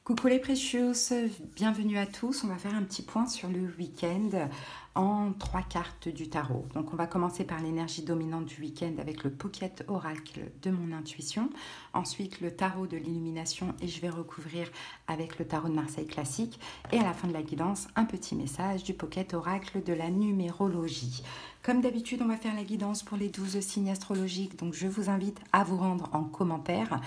Coucou les Precious, bienvenue à tous. On va faire un petit point sur le week-end en 3 cartes du tarot. Donc on va commencer par l'énergie dominante du week-end avec le Pocket Oracle de mon intuition. Ensuite le tarot de l'illumination et je vais recouvrir avec le tarot de Marseille classique. Et à la fin de la guidance, un petit message du Pocket Oracle de la numérologie. Comme d'habitude, on va faire la guidance pour les 12 signes astrologiques. Donc je vous invite à vous rendre en commentaire.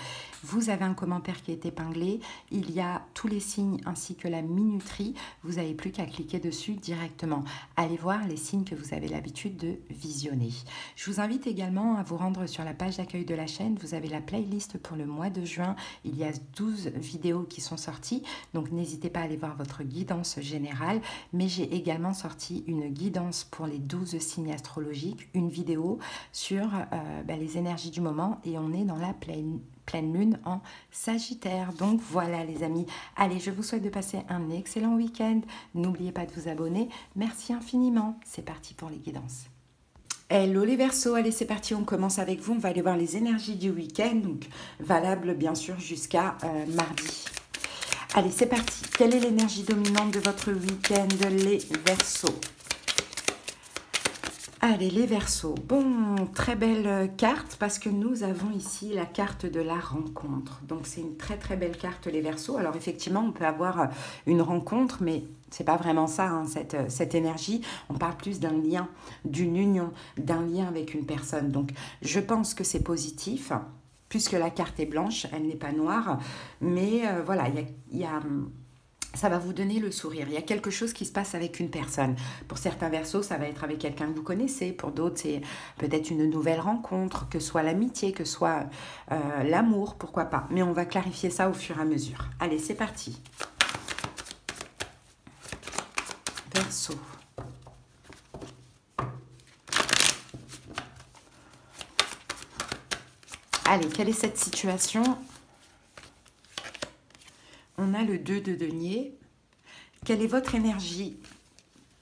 Vous avez un commentaire qui est épinglé. Il y a tous les signes ainsi que la minuterie. Vous n'avez plus qu'à cliquer dessus directement. Allez voir les signes que vous avez l'habitude de visionner. Je vous invite également à vous rendre sur la page d'accueil de la chaîne. Vous avez la playlist pour le mois de juin. Il y a 12 vidéos qui sont sorties. Donc n'hésitez pas à aller voir votre guidance générale. Mais j'ai également sorti une guidance pour les 12 signes astrologiques. Une vidéo sur les énergies du moment. Et on est dans la pleine lune en Sagittaire. Donc voilà les amis, allez, je vous souhaite de passer un excellent week-end. N'oubliez pas de vous abonner. Merci infiniment. C'est parti pour les guidances. Hello les Verseaux, allez c'est parti, on commence avec vous. On va aller voir les énergies du week-end, donc valables bien sûr jusqu'à mardi. Allez c'est parti. Quelle est l'énergie dominante de votre week-end les Verseaux? Allez, les Verseaux. Bon, très belle carte parce que nous avons ici la carte de la rencontre. Donc, c'est une très très belle carte, les Verseaux. Alors, effectivement, on peut avoir une rencontre, mais c'est pas vraiment ça, hein, cette énergie. On parle plus d'un lien, d'une union, d'un lien avec une personne. Donc, je pense que c'est positif, puisque la carte est blanche, elle n'est pas noire. Mais voilà, il y a ça va vous donner le sourire. Il y a quelque chose qui se passe avec une personne. Pour certains Verseaux, ça va être avec quelqu'un que vous connaissez. Pour d'autres, c'est peut-être une nouvelle rencontre, que soit l'amitié, que soit l'amour, pourquoi pas. Mais on va clarifier ça au fur et à mesure. Allez, c'est parti. Verseau. Allez, quelle est cette situation ? On a le 2 de denier. Quelle est votre énergie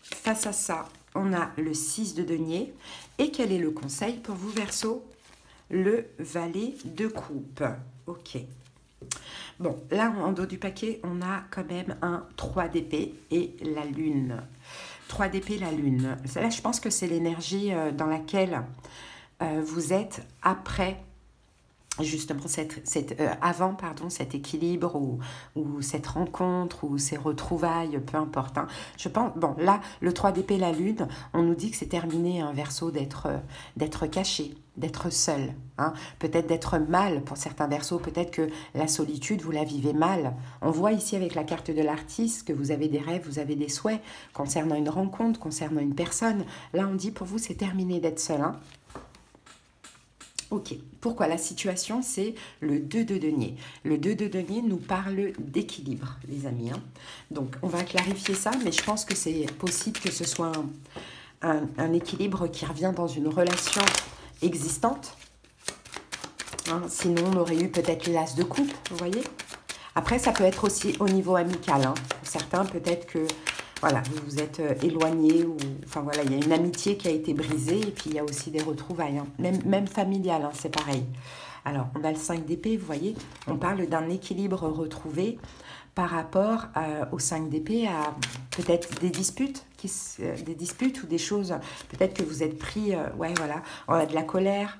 face à ça? On a le 6 de denier. Et quel est le conseil pour vous, Verseau? Le valet de coupe. Ok. Bon, là, en dos du paquet, on a quand même un 3 d'épée et la lune. 3 d'épée, la lune. Là, je pense que c'est l'énergie dans laquelle vous êtes après justement avant cet équilibre ou cette rencontre ou ces retrouvailles, peu importe. Hein. Je pense, bon, là, le 3 d'épée, la lune, on nous dit que c'est terminé, un Verseau, d'être caché, d'être seul. Hein. Peut-être d'être mal pour certains Verseaux, peut-être que la solitude, vous la vivez mal. On voit ici avec la carte de l'artiste que vous avez des rêves, vous avez des souhaits concernant une rencontre, concernant une personne. Là, on dit pour vous, c'est terminé d'être seul. Hein. Ok, pourquoi? La situation, c'est le 2 de denier. Le 2 de denier nous parle d'équilibre, les amis. Hein. Donc, on va clarifier ça, mais je pense que c'est possible que ce soit un équilibre qui revient dans une relation existante. Hein, sinon, on aurait eu peut-être l'as de coupe, vous voyez? Après, ça peut être aussi au niveau amical. Hein. Pour certains, peut-être que voilà, vous vous êtes éloigné ou enfin voilà, il y a une amitié qui a été brisée et puis il y a aussi des retrouvailles, hein. Même familiales, hein, c'est pareil. Alors, on a le 5 d'épée, vous voyez, on parle d'un équilibre retrouvé par rapport au 5 d'épée à peut-être des disputes ou des choses, peut-être que vous êtes pris, ouais voilà, on a de la colère.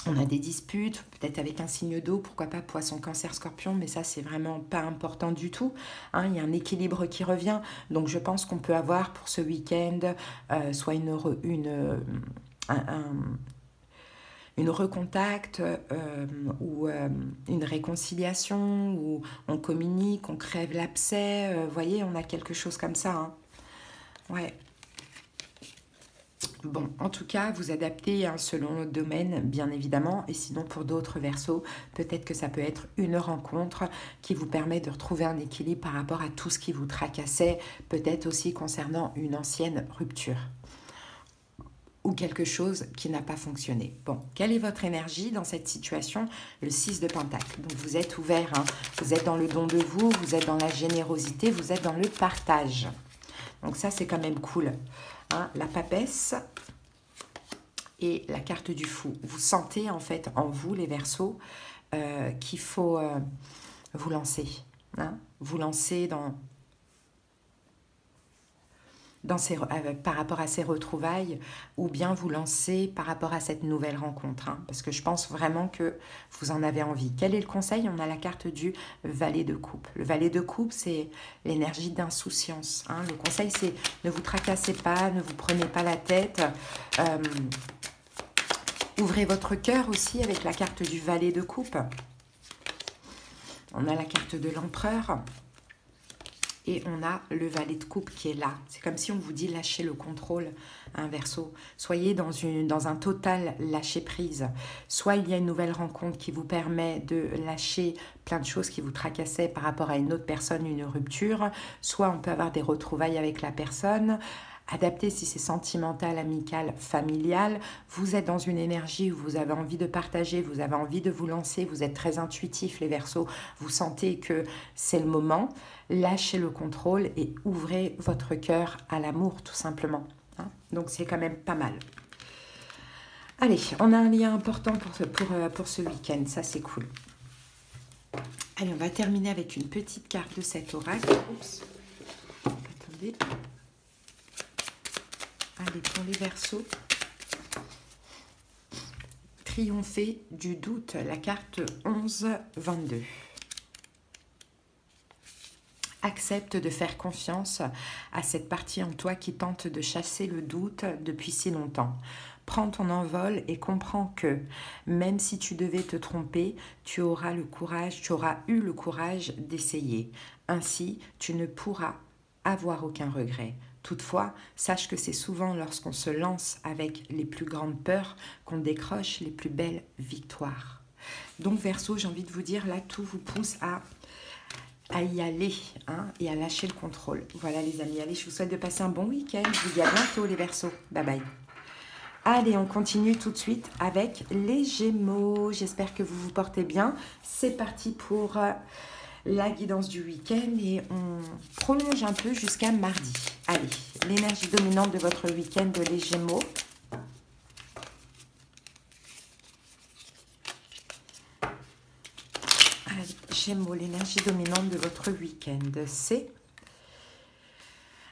On a des disputes, peut-être avec un signe d'eau, pourquoi pas Poisson, Cancer, Scorpion, mais ça, c'est vraiment pas important du tout. Hein, il y a un équilibre qui revient. Donc, je pense qu'on peut avoir pour ce week-end soit une recontact ou une réconciliation, où on communique, on crève l'abcès. Vous voyez, on a quelque chose comme ça. Hein. Ouais. Bon, en tout cas, vous adaptez hein, selon le domaine, bien évidemment. Et sinon, pour d'autres Verseaux, peut-être que ça peut être une rencontre qui vous permet de retrouver un équilibre par rapport à tout ce qui vous tracassait. Peut-être aussi concernant une ancienne rupture ou quelque chose qui n'a pas fonctionné. Bon, quelle est votre énergie dans cette situation? Le 6 de Pentacle. Donc, vous êtes ouvert, hein. Vous êtes dans le don de vous, vous êtes dans la générosité, vous êtes dans le partage. Donc, ça, c'est quand même cool. Hein, la papesse et la carte du fou. Vous sentez en fait en vous, les Verseaux, qu'il faut vous lancer. hein, vous lancer par rapport à ces retrouvailles, ou bien vous lancer par rapport à cette nouvelle rencontre, hein, parce que je pense vraiment que vous en avez envie. Quel est le conseil? On a la carte du valet de coupe. Le valet de coupe, c'est l'énergie d'insouciance, hein. Le conseil, c'est ne vous tracassez pas, ne vous prenez pas la tête. Ouvrez votre cœur aussi avec la carte du valet de coupe. On a la carte de l'empereur. Et on a le valet de coupe qui est là. C'est comme si on vous dit lâchez le contrôle, hein, Verseau. Soyez dans un total lâcher prise. Soit il y a une nouvelle rencontre qui vous permet de lâcher plein de choses qui vous tracassaient par rapport à une autre personne, une rupture. Soit on peut avoir des retrouvailles avec la personne. Adapté si c'est sentimental, amical, familial. Vous êtes dans une énergie où vous avez envie de partager, vous avez envie de vous lancer, vous êtes très intuitif les Verseaux, vous sentez que c'est le moment. Lâchez le contrôle et ouvrez votre cœur à l'amour tout simplement, hein. Donc c'est quand même pas mal. Allez, on a un lien important pour ce week-end, ça c'est cool. Allez, on va terminer avec une petite carte de cet oracle. Oups. Attendez. Allez, pour les Verseaux, triompher du doute, la carte 11-22. Accepte de faire confiance à cette partie en toi qui tente de chasser le doute depuis si longtemps. Prends ton envol et comprends que, même si tu devais te tromper, tu auras eu le courage d'essayer. Ainsi, tu ne pourras avoir aucun regret. Toutefois, sache que c'est souvent lorsqu'on se lance avec les plus grandes peurs qu'on décroche les plus belles victoires. Donc Verseau, j'ai envie de vous dire, là, tout vous pousse à y aller, hein, et à lâcher le contrôle. Voilà les amis, allez, je vous souhaite de passer un bon week-end. Je vous dis à bientôt les Verseaux. Bye bye. Allez, on continue tout de suite avec les Gémeaux. J'espère que vous vous portez bien. C'est parti pour la guidance du week-end et on prolonge un peu jusqu'à mardi. Allez, l'énergie dominante de votre week-end, les Gémeaux. Allez, Gémeaux, l'énergie dominante de votre week-end, c'est...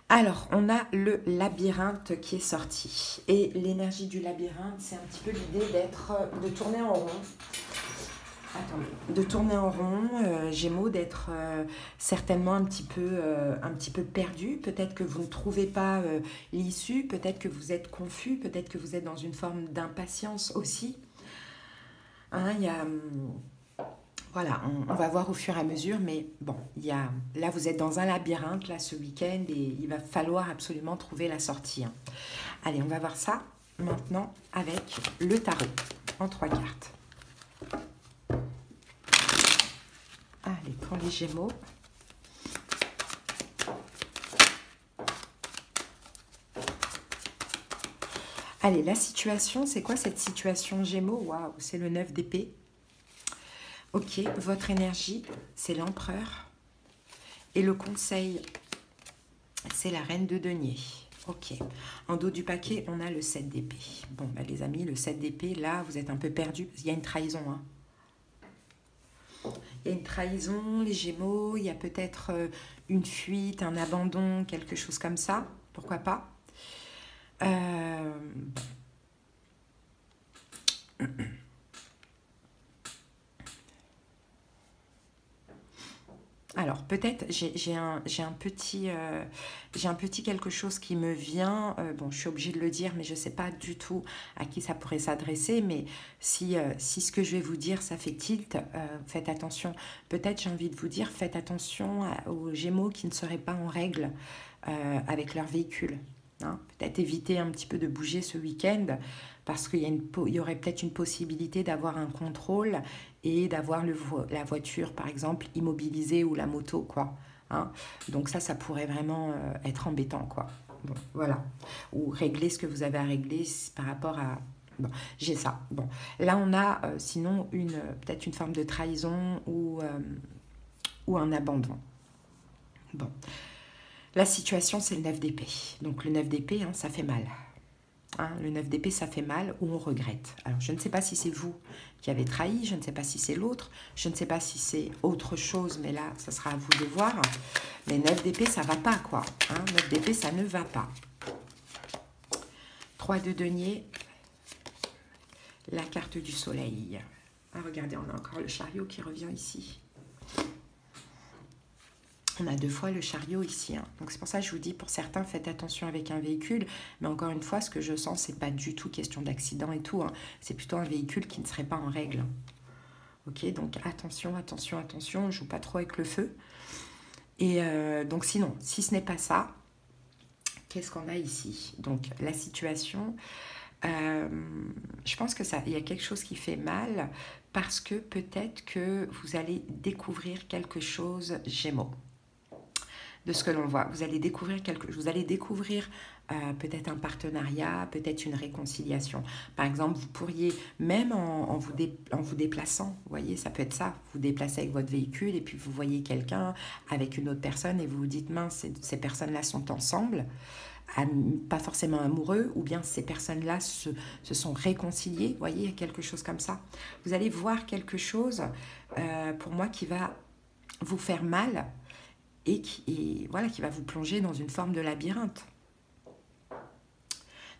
Alors, on a le labyrinthe qui est sorti. Et l'énergie du labyrinthe, c'est un petit peu l'idée de tourner en rond. Attendez, de tourner en rond, Gémeaux, d'être certainement un petit peu perdu. Peut-être que vous ne trouvez pas l'issue, peut-être que vous êtes confus, peut-être que vous êtes dans une forme d'impatience aussi. Hein, il y a... Voilà, on va voir au fur et à mesure, mais bon, là vous êtes dans un labyrinthe là ce week-end et il va falloir absolument trouver la sortie, hein. Allez, on va voir ça maintenant avec le tarot en 3 cartes. Allez, pour les Gémeaux. Allez, la situation, c'est quoi cette situation Gémeaux? Waouh, c'est le 9 d'épée. Ok, votre énergie, c'est l'empereur. Et le conseil, c'est la reine de denier. Ok, en dos du paquet, on a le 7 d'épée. Bon, bah, les amis, le 7 d'épée, là, vous êtes un peu perdus. Il y a une trahison, hein. Il y a une trahison, les Gémeaux. Il y a peut-être une fuite, un abandon, quelque chose comme ça. Pourquoi pas? Alors, peut-être, j'ai un petit quelque chose qui me vient. Bon, je suis obligée de le dire, mais je ne sais pas du tout à qui ça pourrait s'adresser. Mais si ce que je vais vous dire, ça fait tilt, faites attention. Peut-être, j'ai envie de vous dire, faites attention aux Gémeaux qui ne seraient pas en règle avec leur véhicule, hein. Peut-être éviter un petit peu de bouger ce week-end parce qu'il y aurait peut-être une possibilité d'avoir un contrôle et d'avoir la voiture, par exemple, immobilisée ou la moto, quoi, hein. Donc ça pourrait vraiment être embêtant, quoi. Bon, voilà. Ou régler ce que vous avez à régler par rapport à... Bon, j'ai ça. Bon, là, on a sinon peut-être une forme de trahison ou un abandon. Bon. La situation, c'est le 9 d'épée. Donc, le 9 d'épée, hein, ça fait mal. Hein, le 9 d'épée, ça fait mal ou on regrette. Alors, je ne sais pas si c'est vous qui avez trahi, je ne sais pas si c'est l'autre, je ne sais pas si c'est autre chose, mais là, ça sera à vous de voir. Mais 9 d'épée, ça ne va pas, quoi. Hein, 9 d'épée, ça ne va pas. 3 de denier, la carte du soleil. Ah, regardez, on a encore le chariot qui revient ici. On a 2 fois le chariot ici. Hein. Donc, c'est pour ça que je vous dis, pour certains, faites attention avec un véhicule. Mais encore une fois, ce que je sens, c'est pas du tout question d'accident et tout. Hein. C'est plutôt un véhicule qui ne serait pas en règle. Ok, donc attention, attention, attention. On ne joue pas trop avec le feu. Et donc, sinon, si ce n'est pas ça, qu'est-ce qu'on a ici? Donc, la situation, je pense que il y a quelque chose qui fait mal parce que peut-être que vous allez découvrir quelque chose, Gémeaux. De ce que l'on voit. Vous allez découvrir peut-être un partenariat, peut-être une réconciliation. Par exemple, vous pourriez, même en vous déplaçant, vous voyez, ça peut être ça, vous vous déplacez avec votre véhicule et puis vous voyez quelqu'un avec une autre personne et vous vous dites, mince, ces personnes-là sont ensemble, pas forcément amoureux, ou bien ces personnes-là se sont réconciliées, vous voyez, il y a quelque chose comme ça. Vous allez voir quelque chose, pour moi, qui va vous faire mal, et qui va vous plonger dans une forme de labyrinthe.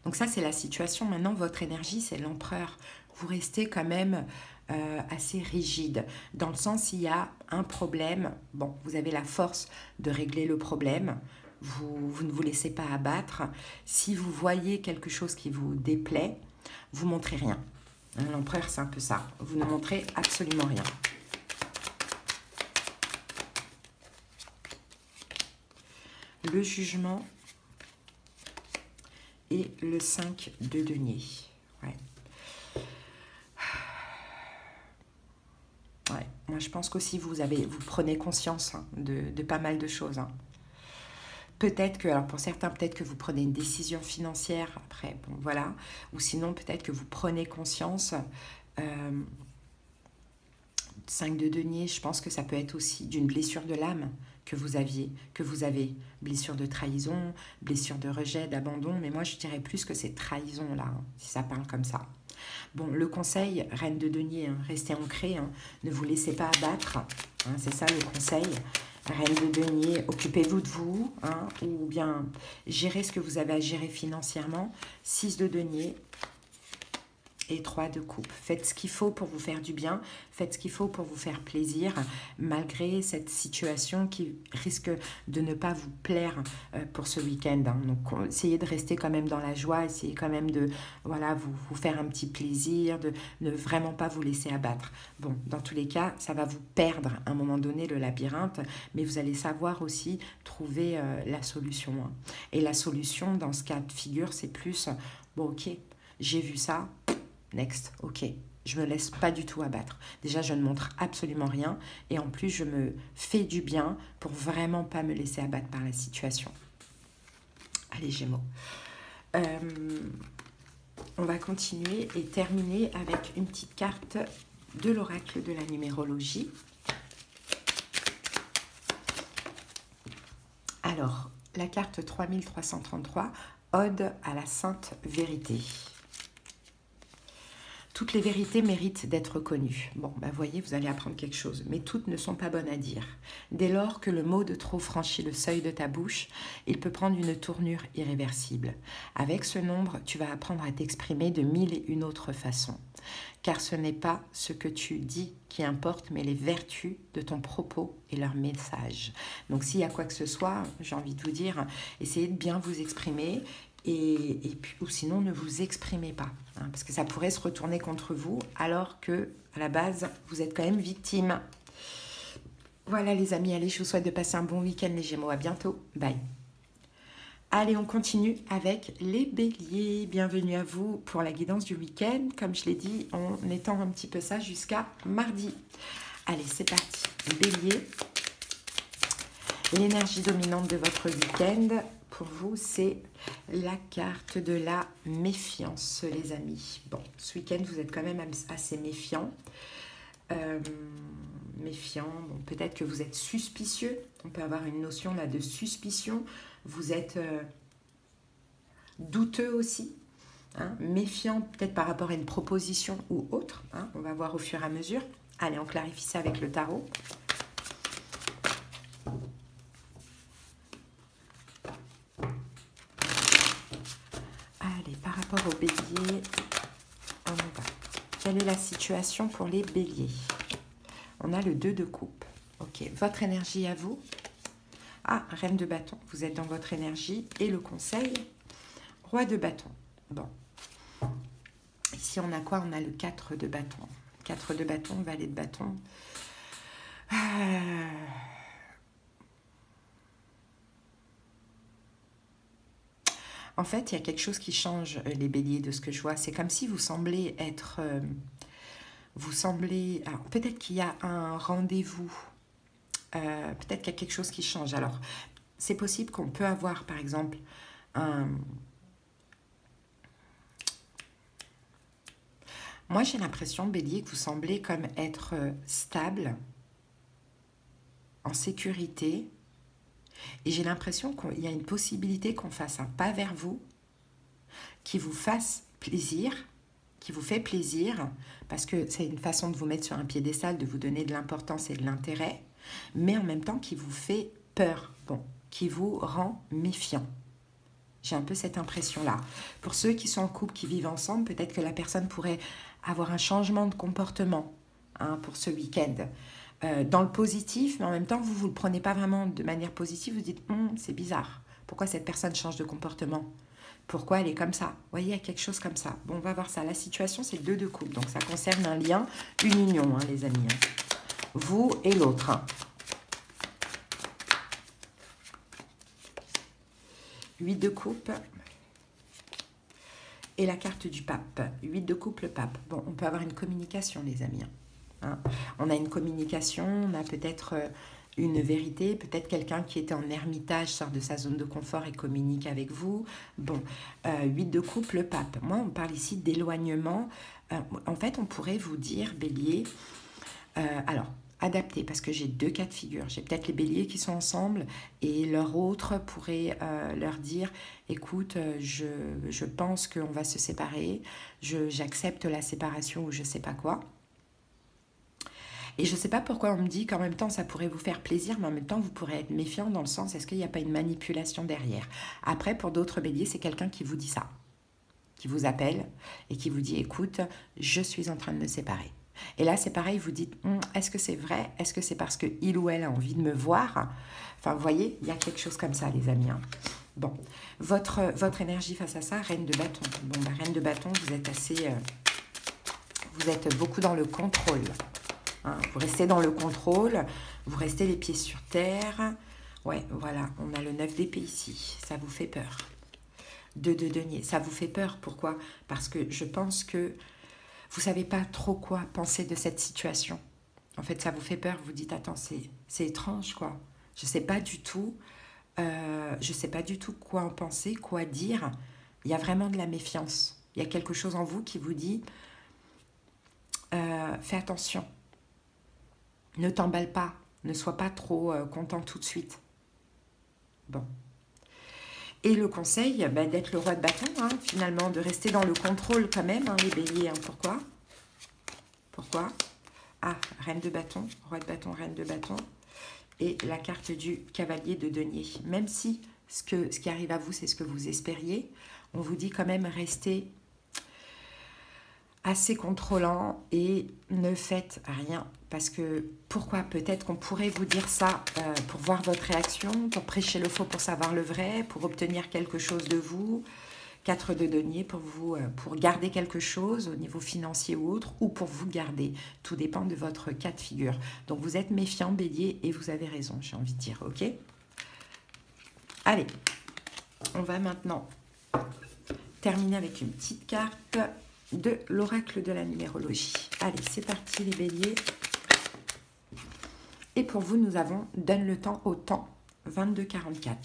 Donc ça, c'est la situation. Maintenant, votre énergie, c'est l'empereur. Vous restez quand même assez rigide, dans le sens, s'il y a un problème, bon, vous avez la force de régler le problème, vous ne vous laissez pas abattre. Si vous voyez quelque chose qui vous déplaît, vous ne montrez rien. L'empereur, c'est un peu ça. Vous ne montrez absolument rien. Le jugement et le 5 de denier. Ouais. Ouais. Moi, je pense qu'aussi vous prenez conscience hein, de pas mal de choses. Hein. Peut-être que, alors pour certains, peut-être que vous prenez une décision financière, après, bon, voilà. Ou sinon, peut-être que vous prenez conscience. 5 de denier, je pense que ça peut être aussi d'une blessure de l'âme que vous avez. Blessure de trahison, blessure de rejet, d'abandon. Mais moi, je dirais plus que c'est trahison, là, hein, si ça parle comme ça. Bon, le conseil, reine de denier, hein, restez ancré, hein, ne vous laissez pas abattre. Hein, c'est ça le conseil. Reine de denier, occupez-vous de vous, hein, ou bien gérez ce que vous avez à gérer financièrement. 6 de denier. Et 3 de coupe. Faites ce qu'il faut pour vous faire du bien, faites ce qu'il faut pour vous faire plaisir, malgré cette situation qui risque de ne pas vous plaire pour ce week-end. Hein. Donc, essayez de rester quand même dans la joie, essayez quand même de vous faire un petit plaisir, de ne vraiment pas vous laisser abattre. Bon, dans tous les cas, ça va vous perdre à un moment donné le labyrinthe, mais vous allez savoir aussi trouver la solution. Hein. Et la solution, dans ce cas de figure, c'est plus, bon, ok, j'ai vu ça, next, ok, je me laisse pas du tout abattre. Déjà, je ne montre absolument rien et en plus, je me fais du bien pour vraiment pas me laisser abattre par la situation. Allez, Gémeaux. On va continuer et terminer avec une petite carte de l'oracle de la numérologie. Alors, la carte 3333, Ode à la Sainte Vérité. Toutes les vérités méritent d'être connues. Bon, ben voyez, vous allez apprendre quelque chose, mais toutes ne sont pas bonnes à dire. Dès lors que le mot de trop franchit le seuil de ta bouche, il peut prendre une tournure irréversible. Avec ce nombre, tu vas apprendre à t'exprimer de 1001 autres façons. Car ce n'est pas ce que tu dis qui importe, mais les vertus de ton propos et leur message. Donc s'il y a quoi que ce soit, j'ai envie de vous dire, essayez de bien vous exprimer. Et puis, ou sinon, ne vous exprimez pas, hein, parce que ça pourrait se retourner contre vous, alors que, à la base, vous êtes quand même victime. Voilà les amis, allez, je vous souhaite de passer un bon week-end les Gémeaux, à bientôt, bye. Allez, on continue avec les béliers. Bienvenue à vous pour la guidance du week-end, comme je l'ai dit, on étend un petit peu ça jusqu'à mardi. Allez, c'est parti, bélier. L'énergie dominante de votre week-end, pour vous, c'est la carte de la méfiance, les amis. Bon, ce week-end, vous êtes quand même assez méfiant. Bon, peut-être que vous êtes suspicieux. On peut avoir une notion là de suspicion. Vous êtes douteux aussi. hein, méfiant peut-être par rapport à une proposition ou autre, hein, on va voir au fur et à mesure. Allez, on clarifie ça avec le tarot. Allez, par rapport au bélier, on y va. Quelle est la situation pour les béliers? On a le 2 de coupe. Ok, votre énergie à vous. Ah, reine de bâton, vous êtes dans votre énergie. Et le conseil, roi de bâton. Bon. Ici, on a quoi? On a le 4 de bâton. 4 de bâton, valet de bâton. En fait, il y a quelque chose qui change, les béliers, de ce que je vois. C'est comme si vous semblez être... alors, peut-être qu'il y a un rendez-vous. Peut-être qu'il y a quelque chose qui change. Alors, c'est possible qu'on peut avoir, par exemple, un... Moi, j'ai l'impression, bélier, que vous semblez comme être stable, en sécurité. Et j'ai l'impression qu'il y a une possibilité qu'on fasse un pas vers vous, qui vous fasse plaisir, qui vous fait plaisir, parce que c'est une façon de vous mettre sur un piédestal, de vous donner de l'importance et de l'intérêt, mais en même temps qui vous fait peur, bon, qui vous rend méfiant. J'ai un peu cette impression-là. Pour ceux qui sont en couple, qui vivent ensemble, peut-être que la personne pourrait avoir un changement de comportement, hein, pour ce week-end. Dans le positif, mais en même temps, vous ne le prenez pas vraiment de manière positive, vous dites « c'est bizarre, pourquoi cette personne change de comportement ? Pourquoi elle est comme ça ?» Vous voyez, il y a quelque chose comme ça. Bon, on va voir ça. La situation, c'est le 2 de coupe, donc ça concerne un lien, une union, hein, les amis. Hein. Vous et l'autre. Hein. 8 de coupe et la carte du pape. 8 de coupe, le pape. Bon, on peut avoir une communication, les amis. Hein. On a une communication, on a peut-être une vérité, peut-être quelqu'un qui était en ermitage sort de sa zone de confort et communique avec vous. Bon, 8 de coupe, le pape. Moi, on parle ici d'éloignement. En fait, on pourrait vous dire, bélier, alors, adapté, parce que j'ai 2 cas de figure. J'ai peut-être les béliers qui sont ensemble et leur autre pourrait leur dire, écoute, je pense qu'on va se séparer, j'accepte la séparation ou je sais pas quoi. Et je ne sais pas pourquoi on me dit qu'en même temps, ça pourrait vous faire plaisir, mais en même temps, vous pourrez être méfiant dans le sens, est-ce qu'il n'y a pas une manipulation derrière? Après, pour d'autres béliers, c'est quelqu'un qui vous dit ça, qui vous appelle et qui vous dit, écoute, je suis en train de me séparer. Et là, c'est pareil, vous dites, est-ce que c'est vrai? Est-ce que c'est parce qu'il ou elle a envie de me voir? Enfin, vous voyez, il y a quelque chose comme ça, les amis. Hein. Bon, votre énergie face à ça, reine de bâton. Bon, bah, reine de bâton, vous êtes assez... vous êtes beaucoup dans le contrôle. Hein, vous restez dans le contrôle, vous restez les pieds sur terre. Ouais, voilà, on a le 9 d'épée ici. Ça vous fait peur. 2 de denier, ça vous fait peur. Pourquoi? Parce que je pense que vous ne savez pas trop quoi penser de cette situation. En fait, ça vous fait peur. Vous dites, attends, c'est étrange, quoi. Je ne sais pas du tout. Je sais pas du tout quoi en penser, quoi dire. Il y a vraiment de la méfiance. Il y a quelque chose en vous qui vous dit, fais attention. Ne t'emballe pas, ne sois pas trop content tout de suite. Bon. Et le conseil, bah, d'être le roi de bâton, hein, finalement, de rester dans le contrôle quand même, hein, les béliers. Hein. Pourquoi? Pourquoi? Ah, reine de bâton, roi de bâton, reine de bâton. Et la carte du cavalier de denier. Même si ce qui arrive à vous, c'est ce que vous espériez, on vous dit quand même restez assez contrôlant et ne faites rien. Parce que, pourquoi? Peut-être qu'on pourrait vous dire ça pour voir votre réaction, pour prêcher le faux pour savoir le vrai, pour obtenir quelque chose de vous. 4 de denier pour garder quelque chose au niveau financier ou autre, ou pour vous garder. Tout dépend de votre cas de figure. Donc, vous êtes méfiant, bélier, et vous avez raison, j'ai envie de dire, ok? Allez, on va maintenant terminer avec une petite carte de l'oracle de la numérologie. Allez, c'est parti les béliers. Et pour vous, nous avons donne le temps au temps, 22-44.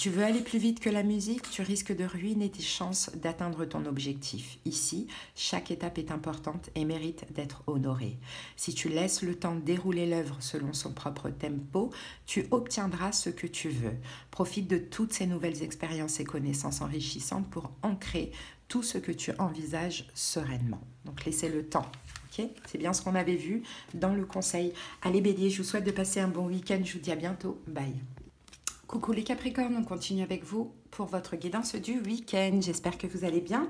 tu veux aller plus vite que la musique, tu risques de ruiner tes chances d'atteindre ton objectif. Ici, chaque étape est importante et mérite d'être honorée. Si tu laisses le temps dérouler l'œuvre selon son propre tempo, tu obtiendras ce que tu veux. Profite de toutes ces nouvelles expériences et connaissances enrichissantes pour ancrer tout ce que tu envisages sereinement. Donc, laissez le temps. Okay, c'est bien ce qu'on avait vu dans le conseil. Allez Bélier, je vous souhaite de passer un bon week-end. Je vous dis à bientôt. Bye. Coucou les Capricornes, on continue avec vous pour votre guidance du week-end. J'espère que vous allez bien.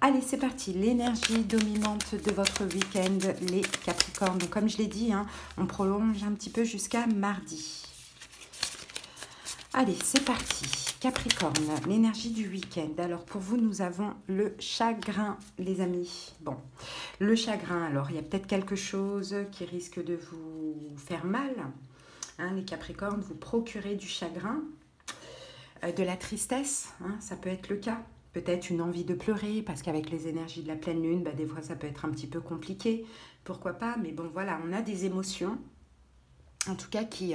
Allez, c'est parti. L'énergie dominante de votre week-end, les Capricornes. Donc, comme je l'ai dit, on prolonge un petit peu jusqu'à mardi. Allez, c'est parti. Capricorne, l'énergie du week-end. Alors, pour vous, nous avons le chagrin, les amis. Bon, le chagrin, alors, il y a peut-être quelque chose qui risque de vous faire mal. Les Capricornes, vous procurez du chagrin, de la tristesse, ça peut être le cas. Peut-être une envie de pleurer, parce qu'avec les énergies de la pleine lune, des fois, ça peut être un petit peu compliqué. Pourquoi pas? Mais bon, voilà, on a des émotions, en tout cas, qui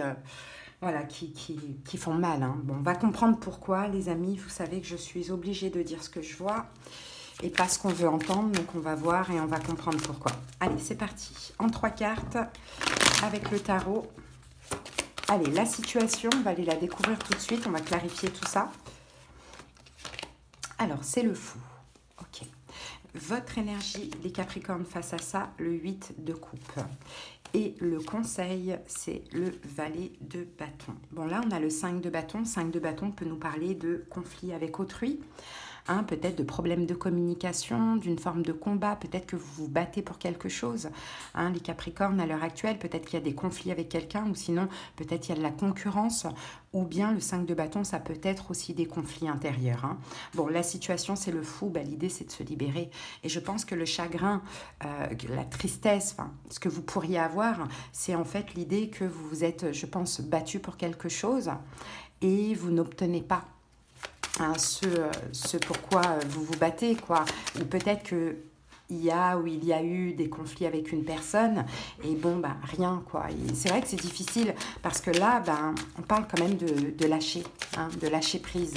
font mal. Bon, on va comprendre pourquoi, les amis. Vous savez que je suis obligée de dire ce que je vois et pas ce qu'on veut entendre. Donc, on va voir et on va comprendre pourquoi. Allez, c'est parti. En 3 cartes, avec le tarot. Allez, la situation, on va aller la découvrir tout de suite. On va clarifier tout ça. Alors, c'est le fou. Ok. Votre énergie, les Capricornes, face à ça, le 8 de coupe. Et le conseil, c'est le valet de bâton. Bon, là, on a le 5 de bâton. 5 de bâton peut nous parler de conflit avec autrui. Peut-être de problèmes de communication, d'une forme de combat, peut-être que vous vous battez pour quelque chose. Les Capricornes, à l'heure actuelle, peut-être qu'il y a des conflits avec quelqu'un, ou sinon, peut-être il y a de la concurrence, ou bien le 5 de bâton, ça peut être aussi des conflits intérieurs. Bon, la situation, c'est le fou, l'idée, c'est de se libérer. Et je pense que le chagrin, la tristesse, ce que vous pourriez avoir, c'est en fait l'idée que vous vous êtes, je pense, battu pour quelque chose, et vous n'obtenez pas ce pourquoi vous vous battez, quoi. Ou peut-être que il y a eu des conflits avec une personne et bon, rien, quoi. C'est vrai que c'est difficile parce que là, on parle quand même de lâcher, de lâcher prise.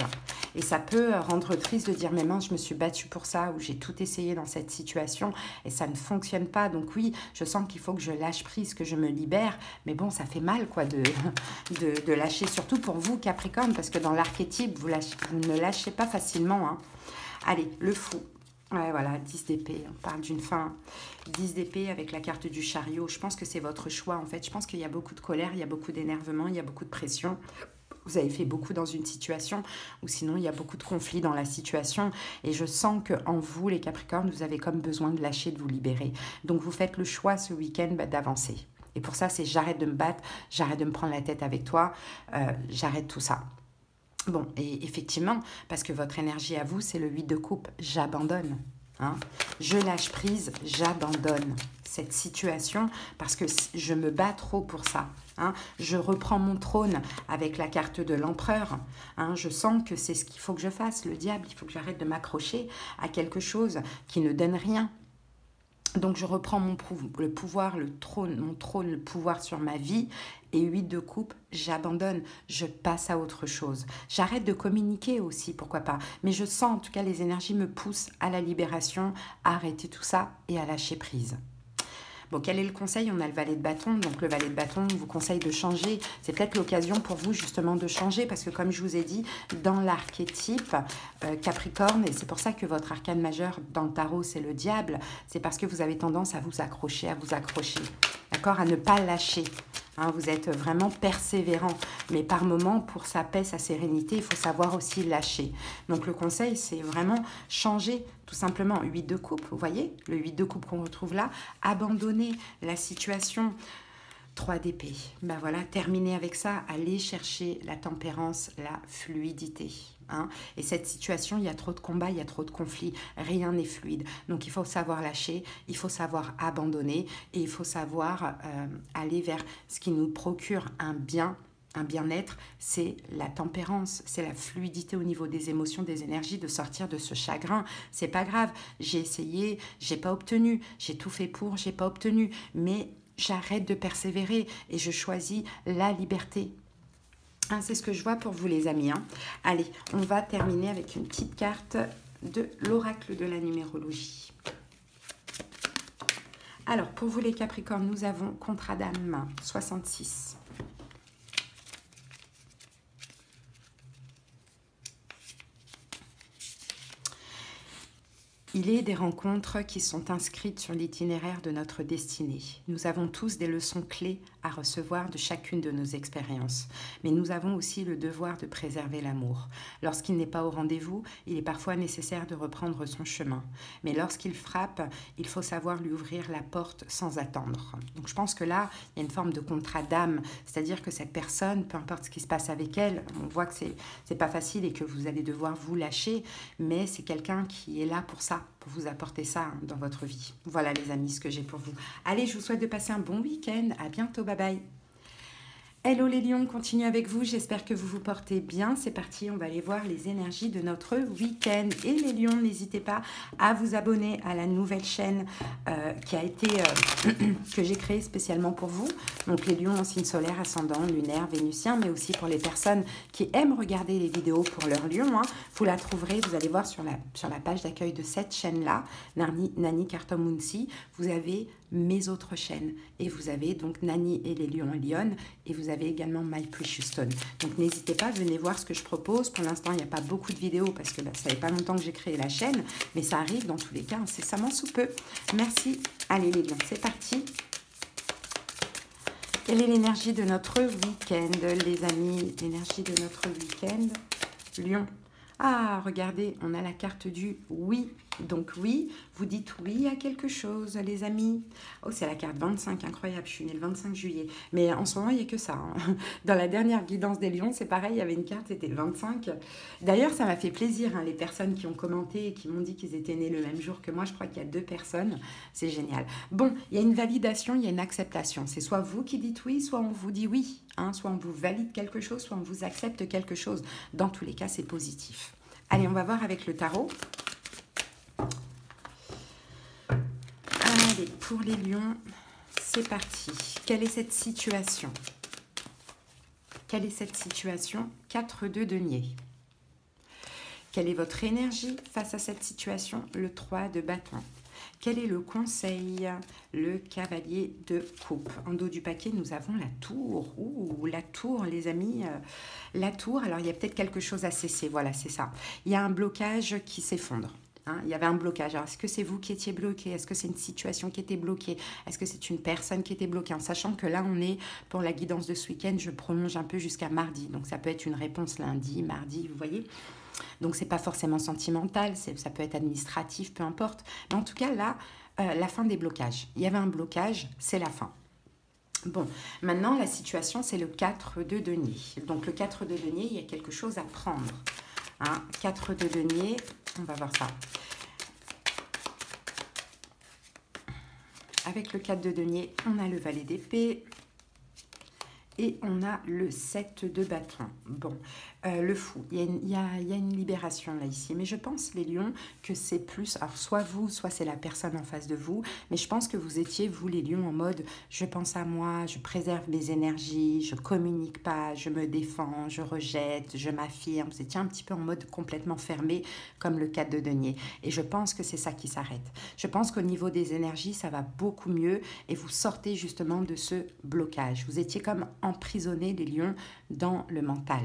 Et ça peut rendre triste de dire, mais mince, je me suis battue pour ça ou j'ai tout essayé dans cette situation et ça ne fonctionne pas. Donc oui, je sens qu'il faut que je lâche prise, que je me libère. Mais bon, ça fait mal, quoi, de lâcher, surtout pour vous, Capricorne, parce que dans l'archétype, vous ne lâchez pas facilement. Allez, le fou. Ouais, voilà, 10 d'épée, on parle d'une fin. 10 d'épée avec la carte du chariot. Je pense que c'est votre choix, en fait. Je pense qu'il y a beaucoup de colère, il y a beaucoup d'énervement, il y a beaucoup de pression. Vous avez fait beaucoup dans une situation, ou sinon il y a beaucoup de conflits dans la situation. Et je sens qu'en vous, les Capricornes, vous avez comme besoin de lâcher, de vous libérer. Donc vous faites le choix ce week-end d'avancer. Et pour ça, c'est j'arrête de me battre, j'arrête de me prendre la tête avec toi, j'arrête tout ça. Bon, et effectivement, parce que votre énergie à vous, c'est le 8 de coupe, j'abandonne. Je lâche prise, j'abandonne cette situation parce que je me bats trop pour ça. Je reprends mon trône avec la carte de l'empereur. Je sens que c'est ce qu'il faut que je fasse, le diable. Il faut que j'arrête de m'accrocher à quelque chose qui ne donne rien. Donc je reprends le pouvoir, mon trône, le pouvoir sur ma vie. Et 8 de coupe, j'abandonne, je passe à autre chose. J'arrête de communiquer aussi, pourquoi pas. Mais je sens, en tout cas, les énergies me poussent à la libération, à arrêter tout ça et à lâcher prise. Bon, quel est le conseil? On a le valet de bâton. Donc, le valet de bâton vous conseille de changer. C'est peut-être l'occasion pour vous, justement, de changer. Parce que, comme je vous ai dit, dans l'archétype Capricorne, et c'est pour ça que votre arcane majeur dans le tarot, c'est le diable, c'est parce que vous avez tendance à vous accrocher, d'accord? À ne pas lâcher. Vous êtes vraiment persévérant. Mais par moment, pour sa paix, sa sérénité, il faut savoir aussi lâcher. Donc, le conseil, c'est vraiment changer, tout simplement. 8 de coupe, vous voyez? Le 8 de coupe qu'on retrouve là. Abandonner la situation. 3 d'épée. Voilà, terminer avec ça. Aller chercher la tempérance, la fluidité. Et cette situation, il y a trop de combats, il y a trop de conflits, rien n'est fluide. Donc il faut savoir lâcher, il faut savoir abandonner et il faut savoir aller vers ce qui nous procure un bien-être, c'est la tempérance, c'est la fluidité au niveau des émotions, des énergies, de sortir de ce chagrin. C'est pas grave, j'ai essayé, j'ai pas obtenu, j'ai tout fait pour, j'ai pas obtenu, mais j'arrête de persévérer et je choisis la liberté. Ah, c'est ce que je vois pour vous les amis. Hein. Allez, on va terminer avec une petite carte de l'oracle de la numérologie. Alors, pour vous les Capricornes, nous avons contrat d'âme 66. Il est des rencontres qui sont inscrites sur l'itinéraire de notre destinée. Nous avons tous des leçons clés à recevoir de chacune de nos expériences. Mais nous avons aussi le devoir de préserver l'amour. Lorsqu'il n'est pas au rendez-vous, il est parfois nécessaire de reprendre son chemin. Mais lorsqu'il frappe, il faut savoir lui ouvrir la porte sans attendre. Donc je pense que là, il y a une forme de contrat d'âme. C'est-à-dire que cette personne, peu importe ce qui se passe avec elle, on voit que c'est pas facile et que vous allez devoir vous lâcher. Mais c'est quelqu'un qui est là pour ça, pour vous apporter ça dans votre vie. Voilà les amis, ce que j'ai pour vous. Allez, je vous souhaite de passer un bon week-end. À bientôt, bye bye. Hello les lions, continue avec vous. J'espère que vous vous portez bien. C'est parti, on va aller voir les énergies de notre week-end. Et les lions, n'hésitez pas à vous abonner à la nouvelle chaîne qui a été que j'ai créée spécialement pour vous. Donc les lions en signe solaire, ascendant, lunaire, vénusien, mais aussi pour les personnes qui aiment regarder les vidéos pour leur lion. Hein. Vous la trouverez, vous allez voir sur la page d'accueil de cette chaîne-là, Nani Kartomunsi. Vous avez mes autres chaînes et vous avez donc Nani et les lions et lionnes et vous avez également My Precious Stone. Donc n'hésitez pas, venez voir ce que je propose. Pour l'instant, il n'y a pas beaucoup de vidéos parce que ça fait pas longtemps que j'ai créé la chaîne, mais ça arrive dans tous les cas incessamment sous peu. Merci. Allez les lions, c'est parti. Quelle est l'énergie de notre week-end, les amis? L'énergie de notre week-end, Lion. Ah, regardez, on a la carte du oui. Donc oui, vous dites oui à quelque chose, les amis. Oh, c'est la carte 25, incroyable, je suis née le 25 juillet. Mais en ce moment, il n'y a que ça. Hein. Dans la dernière guidance des lions, c'est pareil, il y avait une carte, c'était le 25. D'ailleurs, ça m'a fait plaisir, hein, les personnes qui ont commenté et qui m'ont dit qu'ils étaient nés le même jour que moi. Je crois qu'il y a 2 personnes, c'est génial. Bon, il y a une validation, il y a une acceptation. C'est soit vous qui dites oui, soit on vous dit oui. Hein, soit on vous valide quelque chose, soit on vous accepte quelque chose. Dans tous les cas, c'est positif. Allez, on va voir avec le tarot. Allez, pour les lions, c'est parti. Quelle est cette situation? Quelle est cette situation? 4 de denier. Quelle est votre énergie face à cette situation? Le 3 de bâton. Quel est le conseil? Le cavalier de coupe. En dos du paquet, nous avons la tour. Ouh, la tour, les amis. La tour, alors il y a peut-être quelque chose à cesser. Voilà, c'est ça. Il y a un blocage qui s'effondre. Hein, il y avait un blocage. Alors, est-ce que c'est vous qui étiez bloqué? Est-ce que c'est une situation qui était bloquée? Est-ce que c'est une personne qui était bloquée? En sachant que là, on est pour la guidance de ce week-end, je prolonge un peu jusqu'à mardi. Donc, ça peut être une réponse lundi, mardi, vous voyez. Donc, c'est pas forcément sentimental, ça peut être administratif, peu importe. Mais en tout cas, là, la fin des blocages. Il y avait un blocage, c'est la fin. Bon, maintenant, la situation, c'est le 4 de denier. Donc, le 4 de denier, il y a quelque chose à prendre. Hein, 4 de denier, on va voir ça. Avec le 4 de denier, on a le valet d'épée. Et on a le 7 de bâton. Bon, le fou, il y a une libération là ici. Mais je pense, les lions, que c'est plus... Alors, soit vous, soit c'est la personne en face de vous. Mais je pense que vous étiez, vous les lions, en mode je pense à moi, je préserve mes énergies, je communique pas, je me défends, je rejette, je m'affirme. Vous étiez un petit peu en mode complètement fermé, comme le 4 de denier. Et je pense que c'est ça qui s'arrête. Je pense qu'au niveau des énergies, ça va beaucoup mieux. Et vous sortez justement de ce blocage. Vous étiez comme emprisonner les lions dans le mental,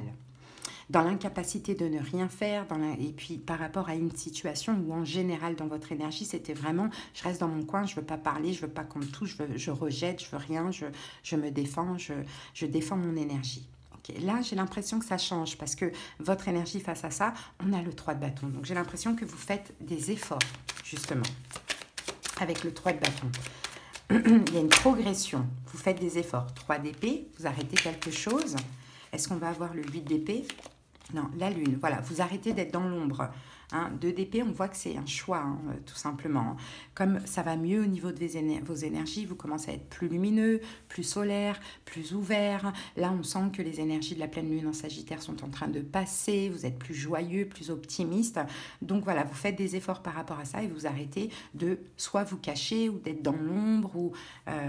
dans l'incapacité de ne rien faire, et puis par rapport à une situation où en général dans votre énergie c'était vraiment je reste dans mon coin, je veux pas parler, je veux pas qu'on me touche, je rejette, je veux rien, je me défends, je défends mon énergie. Okay. Là j'ai l'impression que ça change parce que votre énergie face à ça, on a le 3 de bâton, donc j'ai l'impression que vous faites des efforts justement avec le 3 de bâton. Il y a une progression, vous faites des efforts. 3 d'épée, vous arrêtez quelque chose. Est-ce qu'on va avoir le 8 d'épée? Non, la lune, voilà, vous arrêtez d'être dans l'ombre. Hein, 2 d'épée, on voit que c'est un choix, hein, tout simplement. Comme ça va mieux au niveau de vos énergies, vous commencez à être plus lumineux, plus solaire, plus ouvert. Là, on sent que les énergies de la pleine lune en Sagittaire sont en train de passer. Vous êtes plus joyeux, plus optimiste. Donc voilà, vous faites des efforts par rapport à ça et vous arrêtez de soit vous cacher ou d'être dans l'ombre ou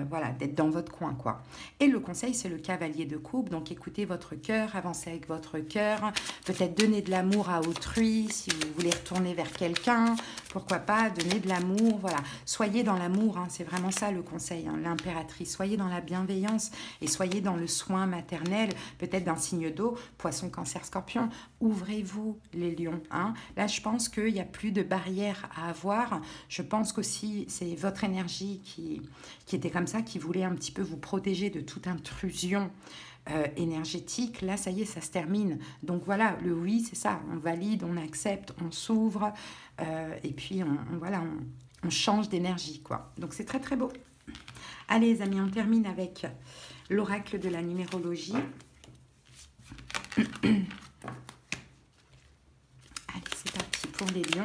voilà, d'être dans votre coin, quoi. Et le conseil, c'est le cavalier de coupe. Donc écoutez votre cœur, avancez avec votre cœur. Peut-être donner de l'amour à autrui si vous voulez retourner vers quelqu'un, pourquoi pas donner de l'amour, voilà, soyez dans l'amour, hein, c'est vraiment ça le conseil, hein, l'impératrice, soyez dans la bienveillance et soyez dans le soin maternel, peut-être d'un signe d'eau, poisson, cancer, scorpion, ouvrez-vous les lions, hein. Là je pense qu'il n'y a plus de barrières à avoir, je pense qu'aussi c'est votre énergie qui était comme ça, qui voulait un petit peu vous protéger de toute intrusion énergétique. Là ça y est, ça se termine, donc voilà, le oui c'est ça, on valide, on accepte, on s'ouvre et puis on change d'énergie, quoi. Donc c'est très très beau. Allez les amis, on termine avec l'oracle de la numérologie. Allez, c'est parti pour les lions.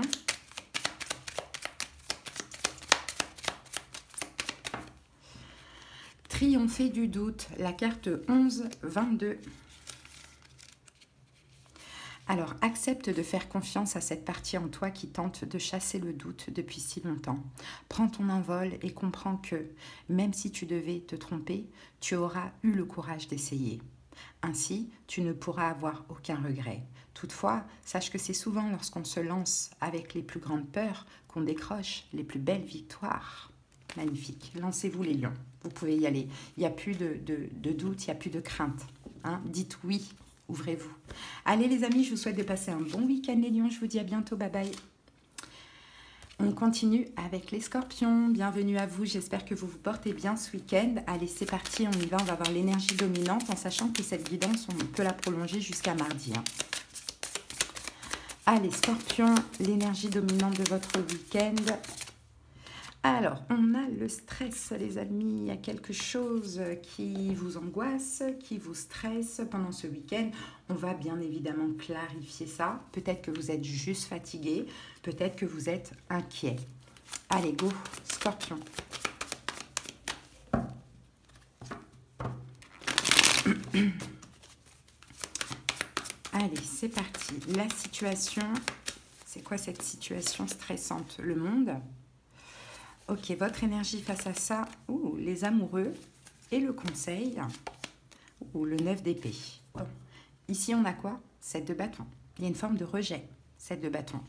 Triompher du doute, la carte 11-22. Alors, accepte de faire confiance à cette partie en toi qui tente de chasser le doute depuis si longtemps. Prends ton envol et comprends que, même si tu devais te tromper, tu auras eu le courage d'essayer. Ainsi, tu ne pourras avoir aucun regret. Toutefois, sache que c'est souvent lorsqu'on se lance avec les plus grandes peurs qu'on décroche les plus belles victoires. Magnifique. Lancez-vous les lions. Vous pouvez y aller. Il n'y a plus de doute, il n'y a plus de crainte. Hein? Dites oui. Ouvrez-vous. Allez les amis, je vous souhaite de passer un bon week-end les lions. Je vous dis à bientôt. Bye bye. On continue avec les scorpions. Bienvenue à vous. J'espère que vous vous portez bien ce week-end. Allez, c'est parti. On y va. On va voir l'énergie dominante en sachant que cette guidance, on peut la prolonger jusqu'à mardi. Hein. Allez, scorpions, l'énergie dominante de votre week-end. Alors, on a le stress, les amis. Il y a quelque chose qui vous angoisse, qui vous stresse pendant ce week-end. On va bien évidemment clarifier ça. Peut-être que vous êtes juste fatigué, peut-être que vous êtes inquiet. Allez, go, scorpion. Allez, c'est parti. La situation, c'est quoi cette situation stressante? Le monde. Ok, votre énergie face à ça, les amoureux et le conseil, ou le 9 d'épée. Bon. Ici, on a quoi? 7 de bâton. Il y a une forme de rejet, 7 de bâton.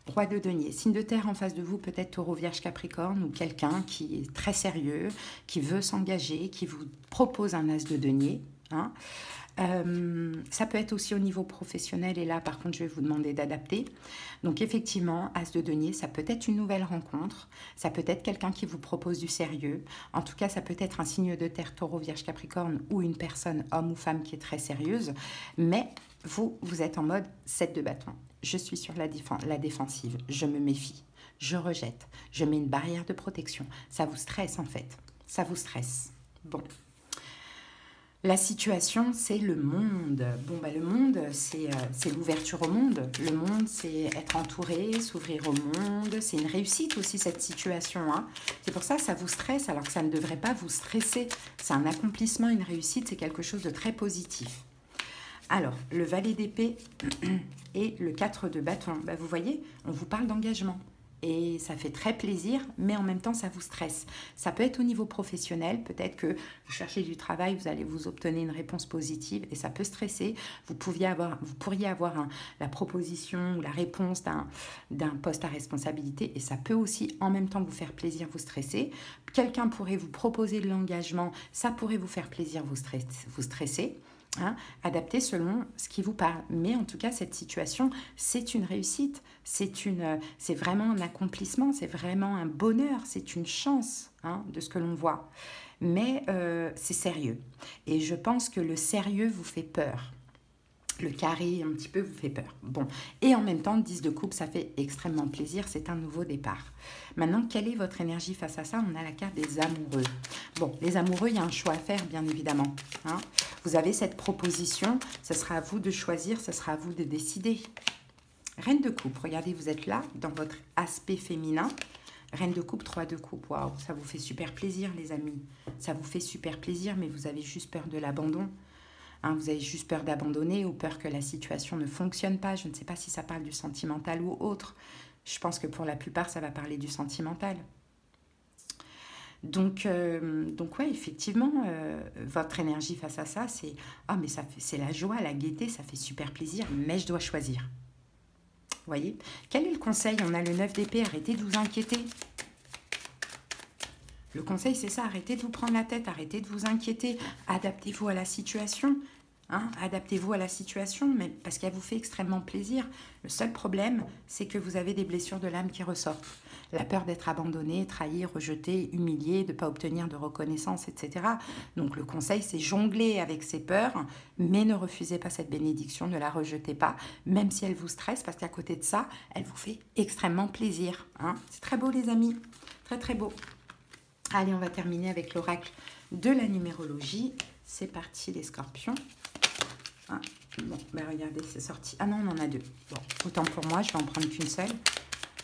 Roi de denier, signe de terre en face de vous, peut-être taureau, vierge, capricorne, ou quelqu'un qui est très sérieux, qui veut s'engager, qui vous propose un as de denier. Hein. Ça peut être aussi au niveau professionnel et là par contre je vais vous demander d'adapter. Donc effectivement, as de denier, ça peut être une nouvelle rencontre, ça peut être quelqu'un qui vous propose du sérieux, en tout cas ça peut être un signe de terre, taureau, vierge, capricorne ou une personne, homme ou femme qui est très sérieuse, mais vous êtes en mode 7 de bâton. Je suis sur la défensive, je me méfie, je rejette, je mets une barrière de protection. Ça vous stresse en fait, ça vous stresse. Bon. La situation, c'est le monde. Bon, bah, le monde, c'est l'ouverture au monde. Le monde, c'est être entouré, s'ouvrir au monde. C'est une réussite aussi, cette situation. Hein. C'est pour ça que ça vous stresse, alors que ça ne devrait pas vous stresser. C'est un accomplissement, une réussite, c'est quelque chose de très positif. Alors, le valet d'épée et le 4 de bâton. Bah, vous voyez, on vous parle d'engagement. Et ça fait très plaisir, mais en même temps, ça vous stresse. Ça peut être au niveau professionnel, peut-être que vous cherchez du travail, vous allez vous obtenir une réponse positive et ça peut stresser. Vous pourriez avoir la proposition ou la réponse d'un poste à responsabilité et ça peut aussi en même temps vous faire plaisir, vous stresser. Quelqu'un pourrait vous proposer de l'engagement, ça pourrait vous faire plaisir, vous stresser. Hein, adapter selon ce qui vous parle. Mais en tout cas, cette situation, c'est une réussite, c'est vraiment un accomplissement, c'est vraiment un bonheur, c'est une chance hein, de ce que l'on voit. Mais c'est sérieux. Et je pense que le sérieux vous fait peur. Le carré, un petit peu, vous fait peur. Bon, et en même temps, 10 de coupe, ça fait extrêmement plaisir, c'est un nouveau départ. Maintenant, quelle est votre énergie face à ça? On a la carte des amoureux. Bon, les amoureux, il y a un choix à faire, bien évidemment. Hein. Vous avez cette proposition, ce sera à vous de choisir, ce sera à vous de décider. Reine de coupe, regardez, vous êtes là, dans votre aspect féminin. Reine de coupe, 3 de coupe, waouh, ça vous fait super plaisir, les amis. Ça vous fait super plaisir, mais vous avez juste peur de l'abandon. Hein, vous avez juste peur d'abandonner ou peur que la situation ne fonctionne pas. Je ne sais pas si ça parle du sentimental ou autre. Je pense que pour la plupart, ça va parler du sentimental. Donc ouais, effectivement, votre énergie face à ça, c'est « Ah, mais c'est la joie, la gaieté, ça fait super plaisir, mais je dois choisir. » Vous voyez? Quel est le conseil? On a le 9 d'épée, arrêtez de vous inquiéter. Le conseil, c'est ça, arrêtez de vous prendre la tête, arrêtez de vous inquiéter, adaptez-vous à la situation. Hein, adaptez-vous à la situation, mais parce qu'elle vous fait extrêmement plaisir. Le seul problème, c'est que vous avez des blessures de l'âme qui ressortent. La peur d'être abandonné, trahi, rejeté, humilié, de ne pas obtenir de reconnaissance, etc. Donc le conseil, c'est jongler avec ces peurs, mais ne refusez pas cette bénédiction, ne la rejetez pas, même si elle vous stresse, parce qu'à côté de ça, elle vous fait extrêmement plaisir. Hein. C'est très beau, les amis, très très beau. Allez, on va terminer avec l'oracle de la numérologie. C'est parti, les scorpions. Ah, bon, ben regardez, c'est sorti. Ah non, on en a deux. Bon, autant pour moi, je vais en prendre qu'une seule.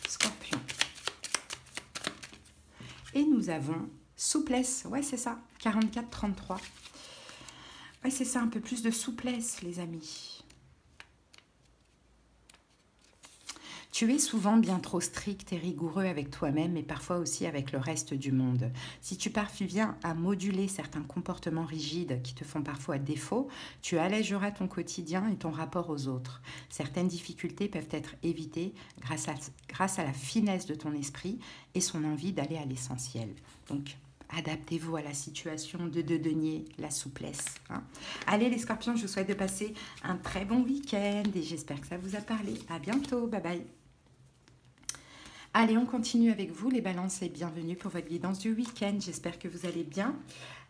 Scorpion. Et nous avons souplesse. Ouais, c'est ça. 44-33. Ouais, c'est ça, un peu plus de souplesse, les amis. Tu es souvent bien trop strict et rigoureux avec toi-même et parfois aussi avec le reste du monde. Si tu parviens à moduler certains comportements rigides qui te font parfois défaut, tu allégeras ton quotidien et ton rapport aux autres. Certaines difficultés peuvent être évitées grâce à la finesse de ton esprit et son envie d'aller à l'essentiel. Donc, adaptez-vous à la situation de deux deniers, la souplesse. Hein. Allez les scorpions, je vous souhaite de passer un très bon week-end et j'espère que ça vous a parlé. À bientôt, bye bye. Allez, on continue avec vous, les balances, et bienvenue pour votre guidance du week-end. J'espère que vous allez bien.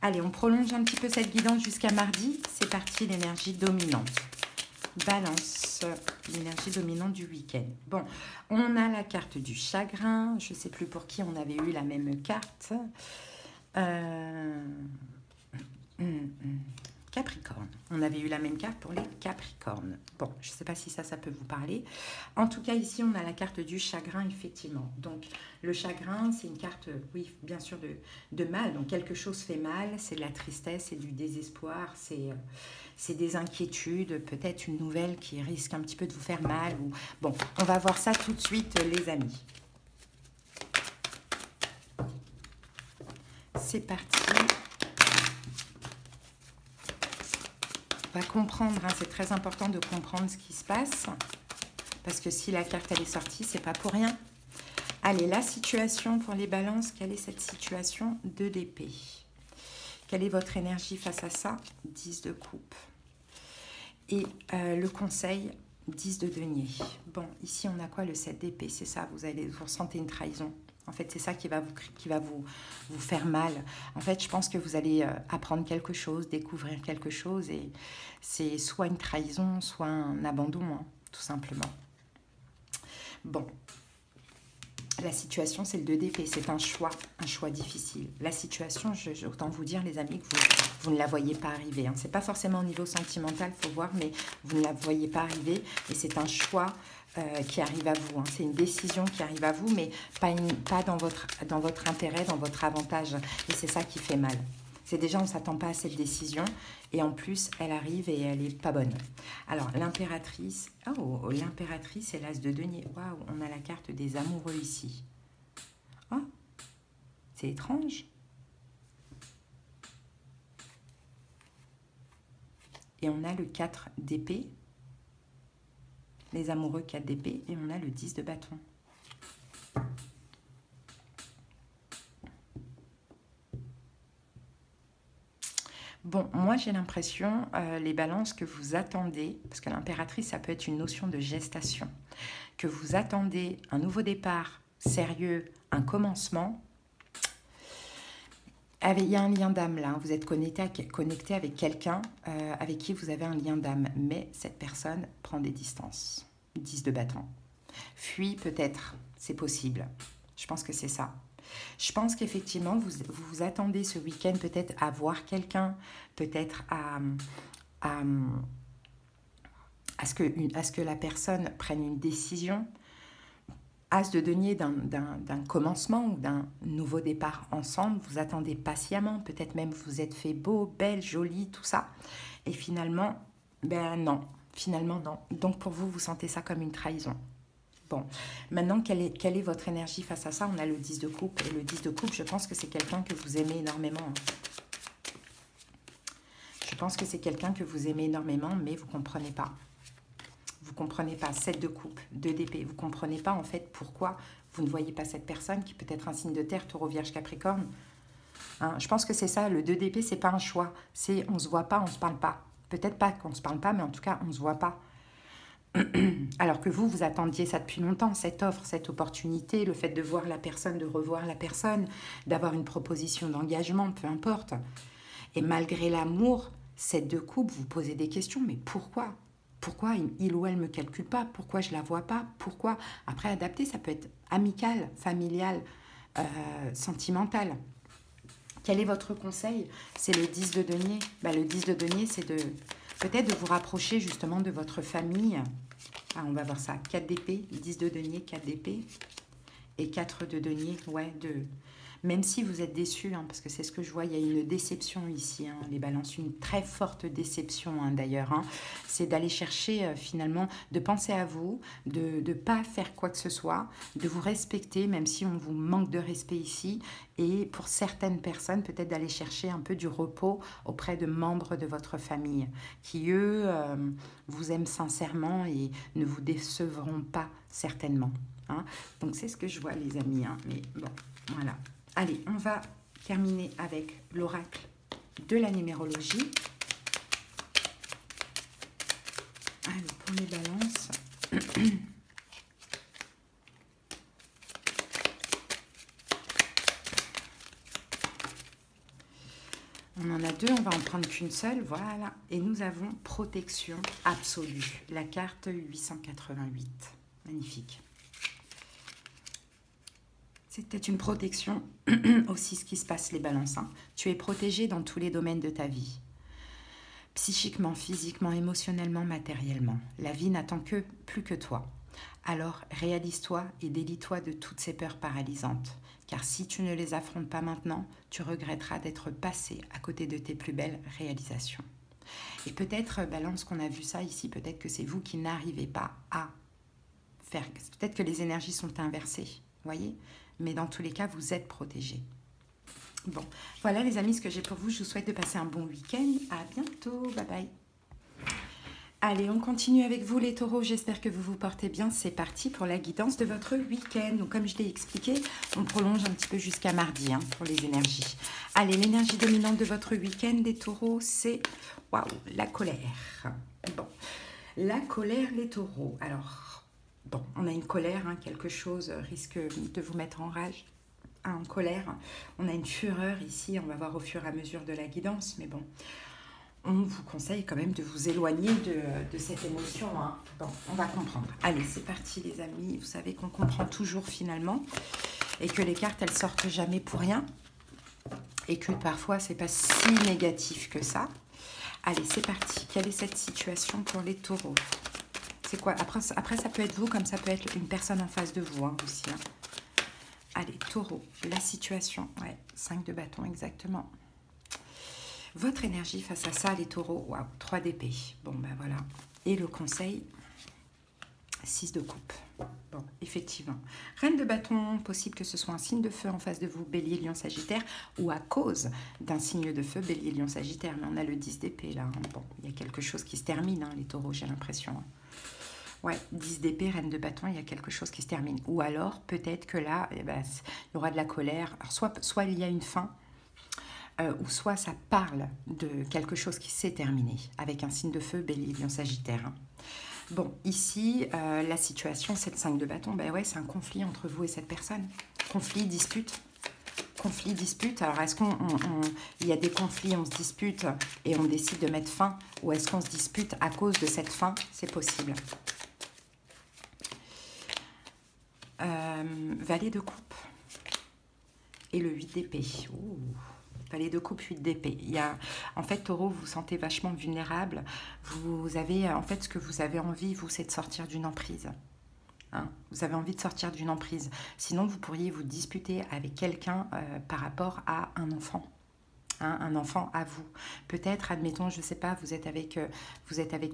Allez, on prolonge un petit peu cette guidance jusqu'à mardi. C'est parti, l'énergie dominante. Balance, l'énergie dominante du week-end. Bon, on a la carte du chagrin. Je ne sais plus pour qui on avait eu la même carte. Capricorne. On avait eu la même carte pour les Capricornes. Bon, je ne sais pas si ça peut vous parler. En tout cas, ici, on a la carte du chagrin, effectivement. Donc, le chagrin, c'est une carte, oui, bien sûr, de mal. Donc, quelque chose fait mal, c'est de la tristesse, c'est du désespoir, c'est des inquiétudes, peut-être une nouvelle qui risque un petit peu de vous faire mal. Ou... Bon, on va voir ça tout de suite, les amis. C'est parti. On va comprendre, hein, c'est très important de comprendre ce qui se passe, parce que si la carte elle est sortie, c'est pas pour rien. Allez, la situation pour les balances, quelle est cette situation? 2 d'épée. Quelle est votre énergie face à ça? 10 de coupe. Et le conseil, 10 de denier. Bon, ici on a quoi? Le 7 d'épée, c'est ça, vous ressentez une trahison. En fait, c'est ça qui va vous faire mal. En fait, je pense que vous allez apprendre quelque chose, découvrir quelque chose. Et c'est soit une trahison, soit un abandon, hein, tout simplement. Bon. La situation, c'est le 2 d'épée. C'est un choix difficile. La situation, autant vous dire, les amis, que vous ne la voyez pas arriver. Hein. Ce n'est pas forcément au niveau sentimental, il faut voir, mais vous ne la voyez pas arriver. Et c'est un choix qui arrive à vous. Hein. C'est une décision qui arrive à vous, mais pas dans votre intérêt, dans votre avantage. Et c'est ça qui fait mal. C'est déjà, on ne s'attend pas à cette décision. Et en plus, elle arrive et elle n'est pas bonne. Alors, l'impératrice. Oh, l'impératrice et l'as de denier. Waouh, on a la carte des amoureux ici. Oh, c'est étrange. Et on a le 4 d'épée. Les amoureux 4 d'épée. Et on a le 10 de bâton. Bon, moi j'ai l'impression, les balances, que vous attendez, parce que l'impératrice, ça peut être une notion de gestation, que vous attendez un nouveau départ sérieux, un commencement. Il y a un lien d'âme là, vous êtes connecté avec quelqu'un avec qui vous avez un lien d'âme, mais cette personne prend des distances. 10 de bâton. Fuit peut-être, c'est possible. Je pense que c'est ça. Je pense qu'effectivement, vous vous attendez ce week-end peut-être à voir quelqu'un, peut-être à à ce que la personne prenne une décision. As de denier d'un commencement ou d'un nouveau départ ensemble, vous attendez patiemment, peut-être même vous êtes fait beau, belle, jolie, tout ça. Et finalement, ben non, finalement non. Donc pour vous, vous sentez ça comme une trahison. Bon, maintenant, quelle est votre énergie face à ça? On a le 10 de coupe. Et le 10 de coupe, je pense que c'est quelqu'un que vous aimez énormément. Je pense que c'est quelqu'un que vous aimez énormément, mais vous ne comprenez pas. Vous ne comprenez pas. 7 de coupe, 2 d'épée. Vous ne comprenez pas, en fait, pourquoi vous ne voyez pas cette personne qui peut être un signe de terre, taureau, vierge, capricorne. Hein, je pense que c'est ça. Le 2 d'épée, ce n'est pas un choix. C'est on ne se voit pas, on ne se parle pas. Peut-être pas qu'on ne se parle pas, mais en tout cas, on ne se voit pas. Alors que vous attendiez ça depuis longtemps, cette offre, cette opportunité, le fait de voir la personne, de revoir la personne, d'avoir une proposition d'engagement, peu importe. Et malgré l'amour, cette de coupe, vous posez des questions, mais pourquoi? Pourquoi il ou elle ne me calcule pas? Pourquoi je ne la vois pas? Pourquoi? Après, adapter, ça peut être amical, familial, sentimental. Quel est votre conseil? C'est le 10 de denier. Le 10 de denier, c'est de peut-être de vous rapprocher justement de votre famille. Ah, on va voir ça. 4 d'épée, 10 de denier, 4 d'épée et 4 de denier. Ouais, même si vous êtes déçus, hein, parce que c'est ce que je vois, il y a une déception ici, hein, les balances, une très forte déception hein, d'ailleurs. Hein. C'est d'aller chercher finalement, de penser à vous, de ne pas faire quoi que ce soit, de vous respecter, même si on vous manque de respect ici. Et pour certaines personnes, peut-être d'aller chercher un peu du repos auprès de membres de votre famille, qui eux vous aiment sincèrement et ne vous décevront pas certainement. Hein. Donc c'est ce que je vois les amis, hein. Mais bon, voilà. Allez, on va terminer avec l'oracle de la numérologie. Allez, pour les balances. On en a deux, on va en prendre qu'une seule, voilà. Et nous avons protection absolue, la carte 888. Magnifique. C'est peut-être une protection aussi ce qui se passe les balances. Hein. Tu es protégé dans tous les domaines de ta vie. Psychiquement, physiquement, émotionnellement, matériellement. La vie n'attend plus que toi. Alors réalise-toi et délie-toi de toutes ces peurs paralysantes. Car si tu ne les affrontes pas maintenant, tu regretteras d'être passé à côté de tes plus belles réalisations. Et peut-être, balance qu'on a vu ça ici, peut-être que c'est vous qui n'arrivez pas à faire... Peut-être que les énergies sont inversées, voyez ? Mais dans tous les cas, vous êtes protégés. Bon, voilà les amis ce que j'ai pour vous. Je vous souhaite de passer un bon week-end. À bientôt. Bye bye. Allez, on continue avec vous les taureaux. J'espère que vous vous portez bien. C'est parti pour la guidance de votre week-end. Donc, comme je l'ai expliqué, on prolonge un petit peu jusqu'à mardi hein, pour les énergies. Allez, l'énergie dominante de votre week-end des taureaux, c'est waouh, la colère. Bon, la colère, les taureaux. Alors... Bon, on a une colère, hein, quelque chose risque de vous mettre en rage, hein, en colère. On a une fureur ici, on va voir au fur et à mesure de la guidance, mais bon, on vous conseille quand même de vous éloigner de cette émotion. Hein. Bon, on va comprendre. Allez, c'est parti les amis, vous savez qu'on comprend toujours finalement, et que les cartes, elles sortent jamais pour rien, et que parfois, c'est pas si négatif que ça. Allez, c'est parti. Quelle est cette situation pour les taureaux ? C'est quoi? Après, ça peut être vous, comme ça peut être une personne en face de vous hein, aussi. Hein. Allez, taureau, la situation. Ouais, 5 de bâton, exactement. Votre énergie face à ça, les taureaux. Waouh, 3 d'épée. Bon, ben voilà. Et le conseil, 6 de coupe. Bon, effectivement. Reine de bâton, possible que ce soit un signe de feu en face de vous, bélier, lion, sagittaire, ou à cause d'un signe de feu, bélier, lion, sagittaire. Mais on a le 10 d'épée là. Hein. Bon, il y a quelque chose qui se termine, hein, les taureaux, j'ai l'impression. Hein. Ouais, 10 d'épée, reine de bâton, il y a quelque chose qui se termine. Ou alors, peut-être que là, eh ben, il y aura de la colère. Alors, soit il y a une fin, ou soit ça parle de quelque chose qui s'est terminé, avec un signe de feu, bélier, lion, sagittaire. Hein. Bon, ici, la situation, c'est le 5 de bâton. Ben ouais, c'est un conflit entre vous et cette personne. Conflit, dispute. Conflit, dispute. Alors, est-ce qu'il y a des conflits, on se dispute et on décide de mettre fin, ou est-ce qu'on se dispute à cause de cette fin? C'est possible. Valet de coupe et le 8 d'épée. Valet de coupe, 8 d'épée. En fait, Taureau, vous vous sentez vachement vulnérable. Vous avez, en fait, ce que vous avez envie, vous, c'est de sortir d'une emprise. Hein, vous avez envie de sortir d'une emprise. Sinon, vous pourriez vous disputer avec quelqu'un par rapport à un enfant. Hein, un enfant à vous. Peut-être, admettons, je ne sais pas, vous êtes avec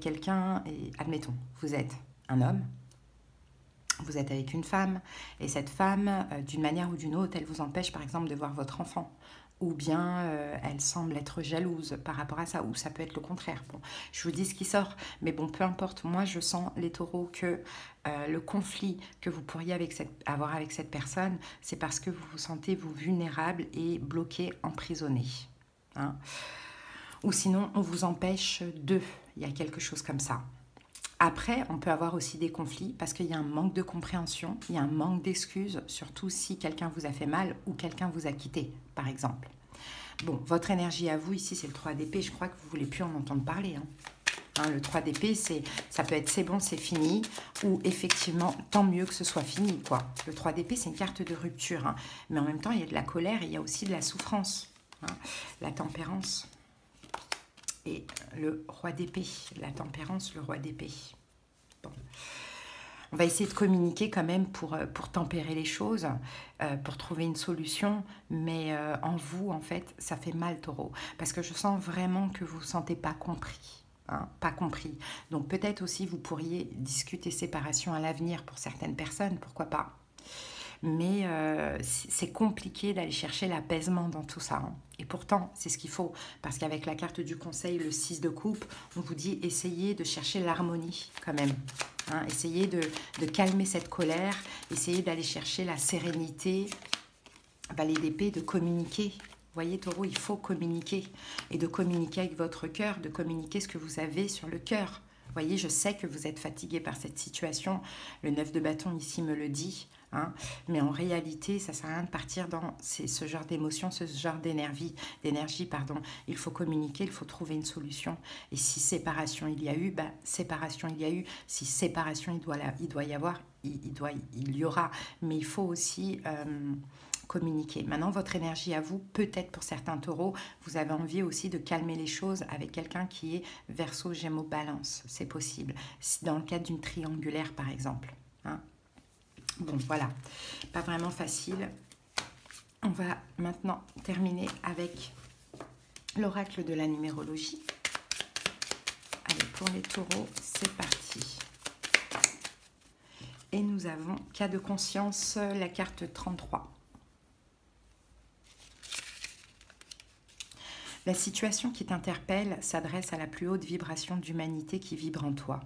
quelqu'un et, admettons, vous êtes un homme, vous êtes avec une femme, et cette femme, d'une manière ou d'une autre, elle vous empêche, par exemple, de voir votre enfant. Ou bien elle semble être jalouse par rapport à ça, ou ça peut être le contraire. Bon, je vous dis ce qui sort, mais bon, peu importe. Moi, je sens, les taureaux, que le conflit que vous pourriez avoir avec cette personne, c'est parce que vous vous sentez, vous, vulnérable et bloqué, emprisonné. Hein. Ou sinon, on vous empêche de. Il y a quelque chose comme ça. Après, on peut avoir aussi des conflits parce qu'il y a un manque de compréhension, il y a un manque d'excuses, surtout si quelqu'un vous a fait mal ou quelqu'un vous a quitté, par exemple. Bon, votre énergie à vous, ici, c'est le 3 d'épée. Je crois que vous ne voulez plus en entendre parler. Hein, le 3 d'épée, ça peut être c'est bon, c'est fini, ou effectivement, tant mieux que ce soit fini, quoi. Le 3 d'épée, c'est une carte de rupture, hein, mais en même temps, il y a de la colère et il y a aussi de la souffrance. Hein, la tempérance. Et le roi d'épée, la tempérance, le roi d'épée. Bon. On va essayer de communiquer quand même pour tempérer les choses, pour trouver une solution. Mais en vous, en fait, ça fait mal, Taureau. Parce que je sens vraiment que vous ne vous sentez pas compris. Hein, pas compris. Donc peut-être aussi, vous pourriez discuter séparation à l'avenir pour certaines personnes, pourquoi pas. Mais c'est compliqué d'aller chercher l'apaisement dans tout ça. Hein. Et pourtant, c'est ce qu'il faut. Parce qu'avec la carte du conseil, le 6 de coupe, on vous dit essayez de chercher l'harmonie quand même. Hein, essayez de calmer cette colère. Essayez d'aller chercher la sérénité. Valet d'épée, de communiquer. Vous voyez, Taureau, il faut communiquer. Et de communiquer avec votre cœur, de communiquer ce que vous avez sur le cœur. Vous voyez, je sais que vous êtes fatigué par cette situation. Le 9 de bâton ici me le dit. Hein, mais en réalité, ça ne sert à rien de partir dans ce genre d'émotion, ce genre d'énergie. Il faut communiquer, il faut trouver une solution. Et si séparation il y a eu, séparation il y a eu. Si séparation il doit y avoir, il y aura. Mais il faut aussi communiquer. Maintenant, votre énergie à vous, peut-être pour certains taureaux, vous avez envie aussi de calmer les choses avec quelqu'un qui est Verseau, Gémeaux, Balance. C'est possible. Dans le cadre d'une triangulaire, par exemple. Hein. Bon, voilà, pas vraiment facile. On va maintenant terminer avec l'oracle de la numérologie. Allez, pour les taureaux, c'est parti. Et nous avons cas de conscience, la carte 33. La situation qui t'interpelle s'adresse à la plus haute vibration d'humanité qui vibre en toi.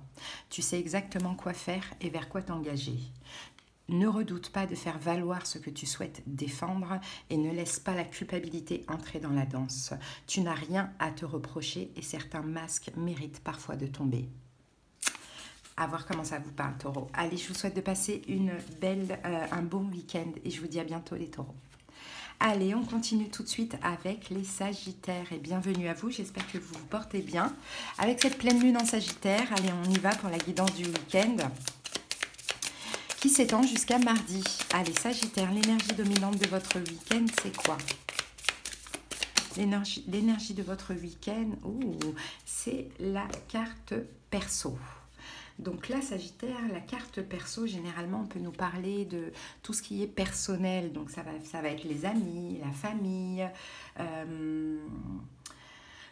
Tu sais exactement quoi faire et vers quoi t'engager. Ne redoute pas de faire valoir ce que tu souhaites défendre et ne laisse pas la culpabilité entrer dans la danse. Tu n'as rien à te reprocher et certains masques méritent parfois de tomber. À voir comment ça vous parle, Taureau. Allez, je vous souhaite de passer un bon week-end et je vous dis à bientôt, les taureaux. Allez, on continue tout de suite avec les Sagittaires et bienvenue à vous. J'espère que vous vous portez bien. Avec cette pleine lune en Sagittaire, allez, on y va pour la guidance du week-end qui s'étend jusqu'à mardi. Allez, Sagittaire, l'énergie dominante de votre week-end, c'est quoi? L'énergie de votre week-end, c'est la carte perso. Donc là, Sagittaire, la carte perso, généralement, on peut nous parler de tout ce qui est personnel. Donc ça va être les amis, la famille,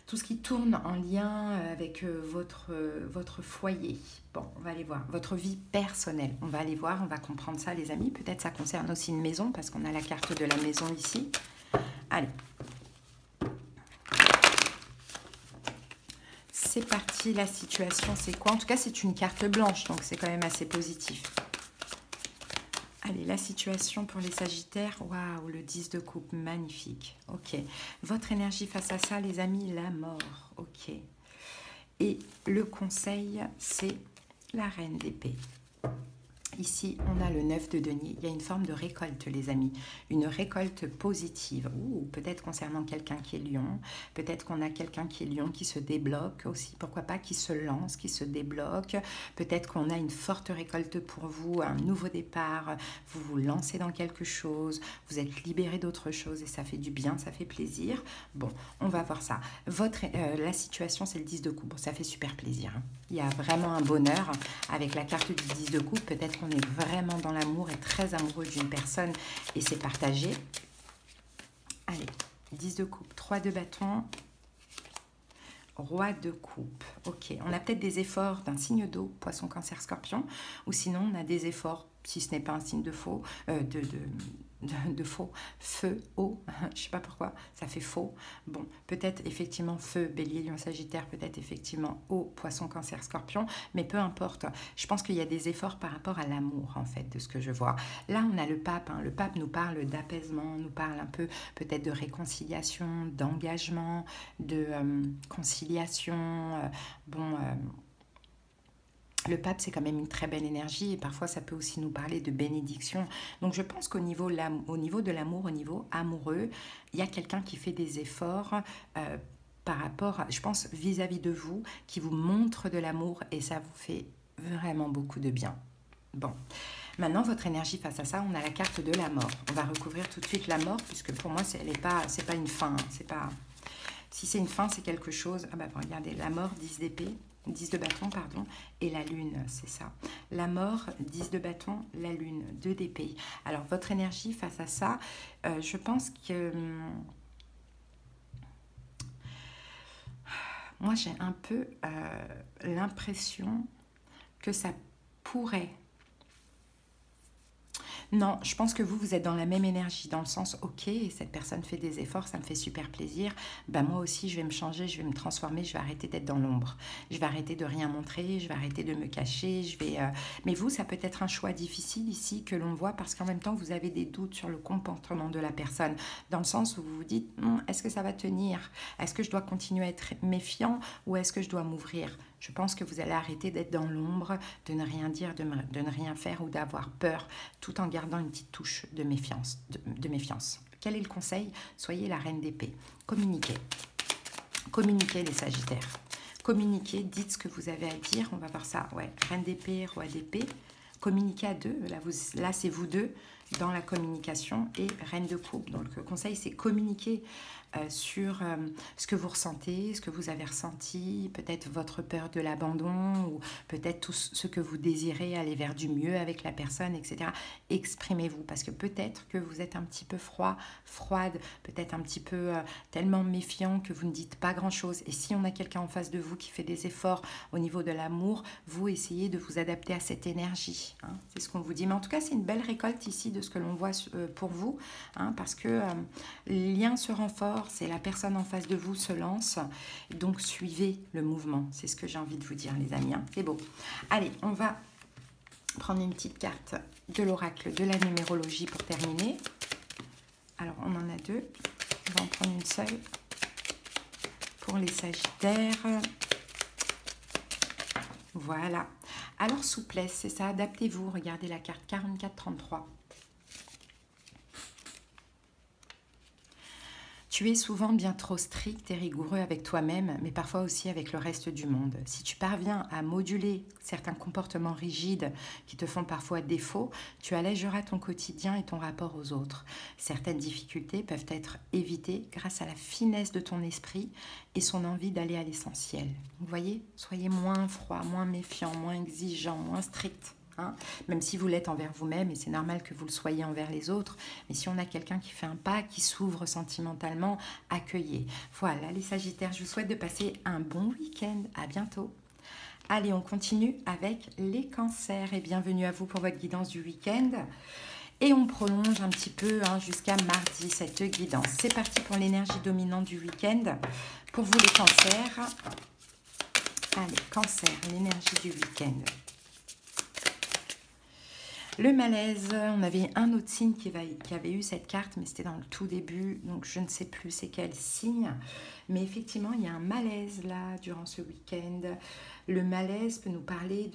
tout ce qui tourne en lien avec votre foyer. Bon, on va aller voir. Votre vie personnelle. On va aller voir, on va comprendre ça, les amis. Peut-être ça concerne aussi une maison, parce qu'on a la carte de la maison ici. Allez. C'est parti, la situation, c'est quoi? En tout cas, c'est une carte blanche, donc c'est quand même assez positif. Allez, la situation pour les Sagittaires. Waouh, le 10 de coupe, magnifique. Ok. Votre énergie face à ça, les amis, la mort. Ok. Et le conseil, c'est la reine d'épée. Ici, on a le 9 de denier. Il y a une forme de récolte, les amis. Une récolte positive. Ou peut-être concernant quelqu'un qui est lion. Peut-être qu'on a quelqu'un qui est lion qui se débloque aussi. Pourquoi pas, qui se lance, qui se débloque. Peut-être qu'on a une forte récolte pour vous, un nouveau départ. Vous vous lancez dans quelque chose. Vous êtes libéré d'autre chose et ça fait du bien, ça fait plaisir. Bon, on va voir ça. La situation, c'est le 10 de coupe. Bon, ça fait super plaisir. Hein. Il y a vraiment un bonheur avec la carte du 10 de coupe. Peut-être qu'on est vraiment dans l'amour et très amoureux d'une personne et c'est partagé. Allez, 10 de coupe, 3 de bâton, roi de coupe. Ok, on a peut-être des efforts d'un signe d'eau, poisson, cancer, scorpion, ou sinon on a des efforts, si ce n'est pas un signe de faux, de faux, feu, eau, je sais pas pourquoi, ça fait faux. Bon, peut-être effectivement feu, bélier, lion, sagittaire, peut-être effectivement eau, poisson, cancer, scorpion, mais peu importe. Je pense qu'il y a des efforts par rapport à l'amour, en fait, de ce que je vois. Là, on a le pape, hein. Le pape nous parle d'apaisement, nous parle un peu peut-être de réconciliation, d'engagement, de conciliation, le pape, c'est quand même une très belle énergie et parfois ça peut aussi nous parler de bénédiction. Donc je pense qu'au niveau, de l'amour, au niveau amoureux, il y a quelqu'un qui fait des efforts par rapport, je pense, vis-à-vis de vous, qui vous montre de l'amour et ça vous fait vraiment beaucoup de bien. Bon, maintenant votre énergie face à ça, on a la carte de la mort. On va recouvrir tout de suite la mort puisque pour moi, c'est pas une fin. C'est pas... Si c'est une fin, c'est quelque chose... Ah bah regardez, la mort, 10 d'épée. 10 de bâton, pardon, et la lune, c'est ça. La mort, 10 de bâton, la lune, 2 d'épée. Alors, votre énergie face à ça, je pense que... moi, j'ai un peu l'impression que ça pourrait... Non, je pense que vous êtes dans la même énergie, dans le sens, ok, cette personne fait des efforts, ça me fait super plaisir, ben moi aussi je vais me changer, je vais me transformer, je vais arrêter d'être dans l'ombre, je vais arrêter de rien montrer, je vais arrêter de me cacher, mais vous, ça peut être un choix difficile ici que l'on voit parce qu'en même temps, vous avez des doutes sur le comportement de la personne, dans le sens où vous vous dites, est-ce que ça va tenir? Est-ce que je dois continuer à être méfiant ou est-ce que je dois m'ouvrir? Je pense que vous allez arrêter d'être dans l'ombre, de ne rien dire, de ne rien faire ou d'avoir peur, tout en gardant une petite touche de méfiance. Quel est le conseil? Soyez la reine d'épée. Communiquez. Communiquez les sagittaires. Communiquez, dites ce que vous avez à dire. On va voir ça. Ouais, reine d'épée, roi d'épée. Communiquez à deux. Là c'est vous deux dans la communication et reine de coupe. Donc le conseil, c'est communiquer sur ce que vous ressentez, ce que vous avez ressenti, peut-être votre peur de l'abandon ou peut-être tout ce que vous désirez, aller vers du mieux avec la personne, etc. Exprimez-vous parce que peut-être que vous êtes un petit peu froide, peut-être un petit peu tellement méfiant que vous ne dites pas grand-chose. Et si on a quelqu'un en face de vous qui fait des efforts au niveau de l'amour, vous essayez de vous adapter à cette énergie. Hein. C'est ce qu'on vous dit. Mais en tout cas, c'est une belle récolte ici de ce que l'on voit pour vous, hein, parce que les liens se renforcent et la personne en face de vous se lance. Donc, suivez le mouvement. C'est ce que j'ai envie de vous dire, les amis. Hein. C'est beau. Allez, on va prendre une petite carte de l'oracle, de la numérologie pour terminer. Alors, on en a deux. On va en prendre une seule pour les sagittaires. Voilà. Alors, souplesse, c'est ça. Adaptez-vous. Regardez la carte 44-33. Tu es souvent bien trop strict et rigoureux avec toi-même, mais parfois aussi avec le reste du monde. Si tu parviens à moduler certains comportements rigides qui te font parfois défaut, tu allégeras ton quotidien et ton rapport aux autres. Certaines difficultés peuvent être évitées grâce à la finesse de ton esprit et son envie d'aller à l'essentiel. Vous voyez, soyez moins froid, moins méfiant, moins exigeant, moins strict. Hein, même si vous l'êtes envers vous-même, et c'est normal que vous le soyez envers les autres, mais si on a quelqu'un qui fait un pas, qui s'ouvre sentimentalement, accueillez. Voilà les sagittaires, je vous souhaite de passer un bon week-end, à bientôt. Allez, on continue avec les cancers, et bienvenue à vous pour votre guidance du week-end. Et on prolonge un petit peu jusqu'à mardi cette guidance. C'est parti pour l'énergie dominante du week-end. Pour vous les cancers, allez, cancer, l'énergie du week-end. Le malaise, on avait un autre signe qui avait eu cette carte, mais c'était dans le tout début, donc je ne sais plus c'est quel signe. Mais effectivement, il y a un malaise là, durant ce week-end. Le malaise peut nous parler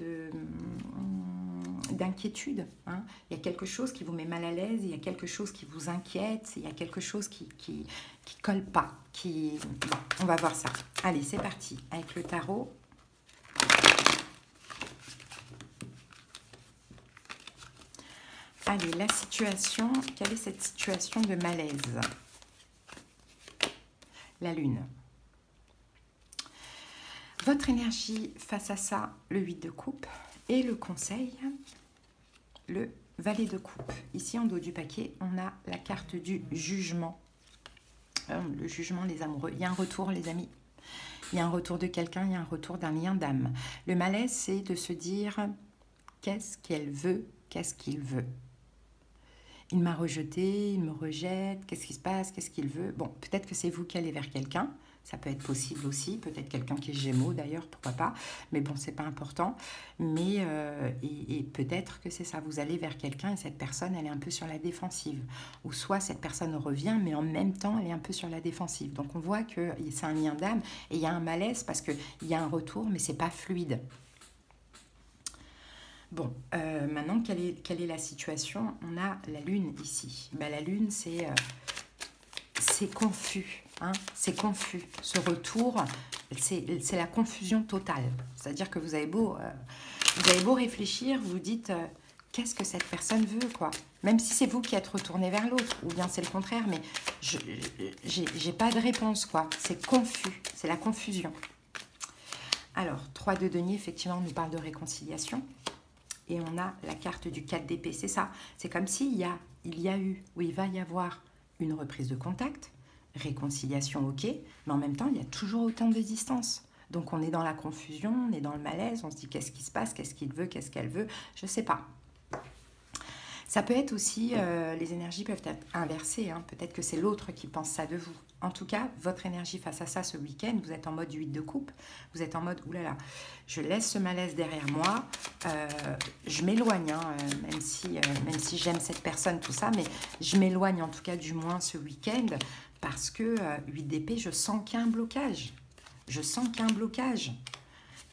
d'inquiétude. Hein. Il y a quelque chose qui vous met mal à l'aise, il y a quelque chose qui vous inquiète, il y a quelque chose qui colle pas. Bon, on va voir ça. Allez, c'est parti avec le tarot. Allez, la situation, quelle est cette situation de malaise? La lune. Votre énergie face à ça, le 8 de coupe, et le conseil, le valet de coupe. Ici, en dos du paquet, on a la carte du jugement. Le jugement, les amoureux. Il y a un retour, les amis. Il y a un retour de quelqu'un, il y a un retour d'un lien d'âme. Le malaise, c'est de se dire, qu'est-ce qu'elle veut, qu'est-ce qu'il veut? Il m'a rejeté, il me rejette, qu'est-ce qui se passe, qu'est-ce qu'il veut? Bon, peut-être que c'est vous qui allez vers quelqu'un, ça peut être possible aussi, peut-être quelqu'un qui est Gémeaux d'ailleurs, pourquoi pas, mais bon, c'est pas important. Mais et peut-être que c'est ça, vous allez vers quelqu'un et cette personne, elle est un peu sur la défensive. Ou soit cette personne revient, mais en même temps, elle est un peu sur la défensive. Donc on voit que c'est un lien d'âme et il y a un malaise parce qu'il y a un retour, mais c'est pas fluide. Bon, maintenant, quelle est la situation? On a la lune ici. Ben, la lune, c'est confus. Hein, c'est confus. Ce retour, c'est la confusion totale. C'est-à-dire que vous avez beau réfléchir, vous dites qu'est-ce que cette personne veut, quoi. Même si c'est vous qui êtes retourné vers l'autre, ou bien c'est le contraire, mais j'ai pas de réponse, quoi. C'est confus, c'est la confusion. Alors, 3 de denier, effectivement, on nous parle de réconciliation. Et on a la carte du 4 d'épée, c'est ça. C'est comme s'il y a eu, ou il va y avoir une reprise de contact, réconciliation, ok, mais en même temps, il y a toujours autant de distance. Donc on est dans la confusion, on est dans le malaise, on se dit qu'est-ce qui se passe, qu'est-ce qu'il veut, qu'est-ce qu'elle veut, je ne sais pas. Ça peut être aussi, les énergies peuvent être inversées, hein. Peut-être que c'est l'autre qui pense ça de vous. En tout cas, votre énergie face à ça ce week-end, vous êtes en mode 8 de coupe, vous êtes en mode, oulala, je laisse ce malaise derrière moi, je m'éloigne, hein, même si j'aime cette personne, tout ça, mais je m'éloigne en tout cas du moins ce week-end, parce que 8 d'épée, je sens qu'il y a un blocage, je sens qu'il y a un blocage.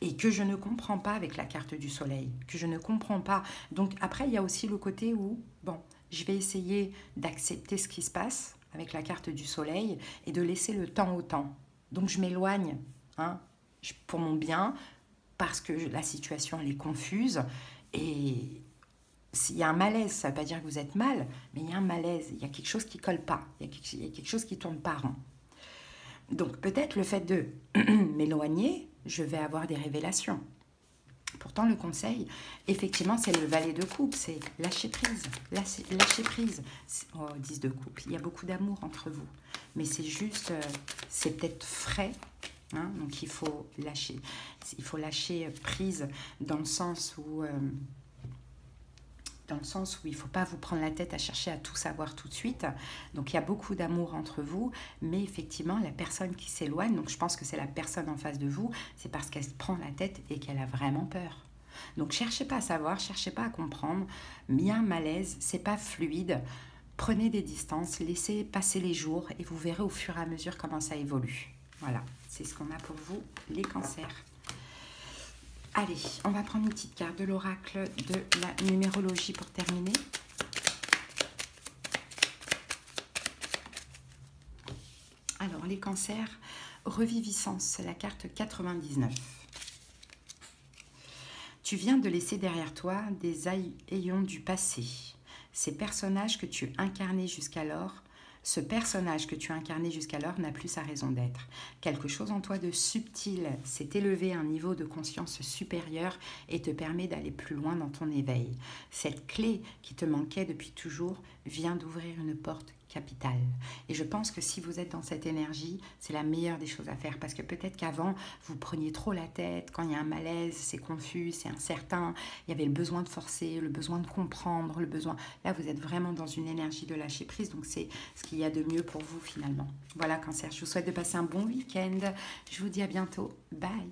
Et que je ne comprends pas avec la carte du soleil, que je ne comprends pas. Donc après, il y a aussi le côté où, bon, je vais essayer d'accepter ce qui se passe avec la carte du soleil et de laisser le temps au temps. Donc je m'éloigne, hein, pour mon bien, parce que la situation, elle est confuse. Et il y a un malaise, ça ne veut pas dire que vous êtes mal, mais il y a un malaise, il y a quelque chose qui ne colle pas, il y a quelque chose qui ne tourne pas rond. Donc peut-être le fait de m'éloigner, je vais avoir des révélations. Pourtant, le conseil, effectivement, c'est le valet de coupe, c'est lâcher prise, lâcher prise. Oh, 10 de coupe, il y a beaucoup d'amour entre vous, mais c'est juste, c'est peut-être frais, hein, donc il faut lâcher prise dans le sens où il ne faut pas vous prendre la tête à chercher à tout savoir tout de suite. Donc, il y a beaucoup d'amour entre vous, mais effectivement, la personne qui s'éloigne, donc je pense que c'est la personne en face de vous, c'est parce qu'elle se prend la tête et qu'elle a vraiment peur. Donc, cherchez pas à savoir, cherchez pas à comprendre, mais il y a un malaise, c'est pas fluide. Prenez des distances, laissez passer les jours et vous verrez au fur et à mesure comment ça évolue. Voilà, c'est ce qu'on a pour vous, les cancers. Allez, on va prendre une petite carte de l'oracle de la numérologie pour terminer. Alors, les cancers, reviviscence, c'est la carte 99. Tu viens de laisser derrière toi des ayons du passé. Ces personnages que tu incarnais jusqu'alors, ce personnage que tu as incarné jusqu'alors n'a plus sa raison d'être. Quelque chose en toi de subtil s'est élevé à un niveau de conscience supérieur et te permet d'aller plus loin dans ton éveil. Cette clé qui te manquait depuis toujours vient d'ouvrir une porte capitale. Et je pense que si vous êtes dans cette énergie, c'est la meilleure des choses à faire parce que peut-être qu'avant, vous preniez trop la tête. Quand il y a un malaise, c'est confus, c'est incertain. Il y avait le besoin de forcer, le besoin de comprendre, le besoin... Là, vous êtes vraiment dans une énergie de lâcher prise. Donc, c'est ce qu'il y a de mieux pour vous finalement. Voilà, Cancer. Je vous souhaite de passer un bon week-end. Je vous dis à bientôt. Bye.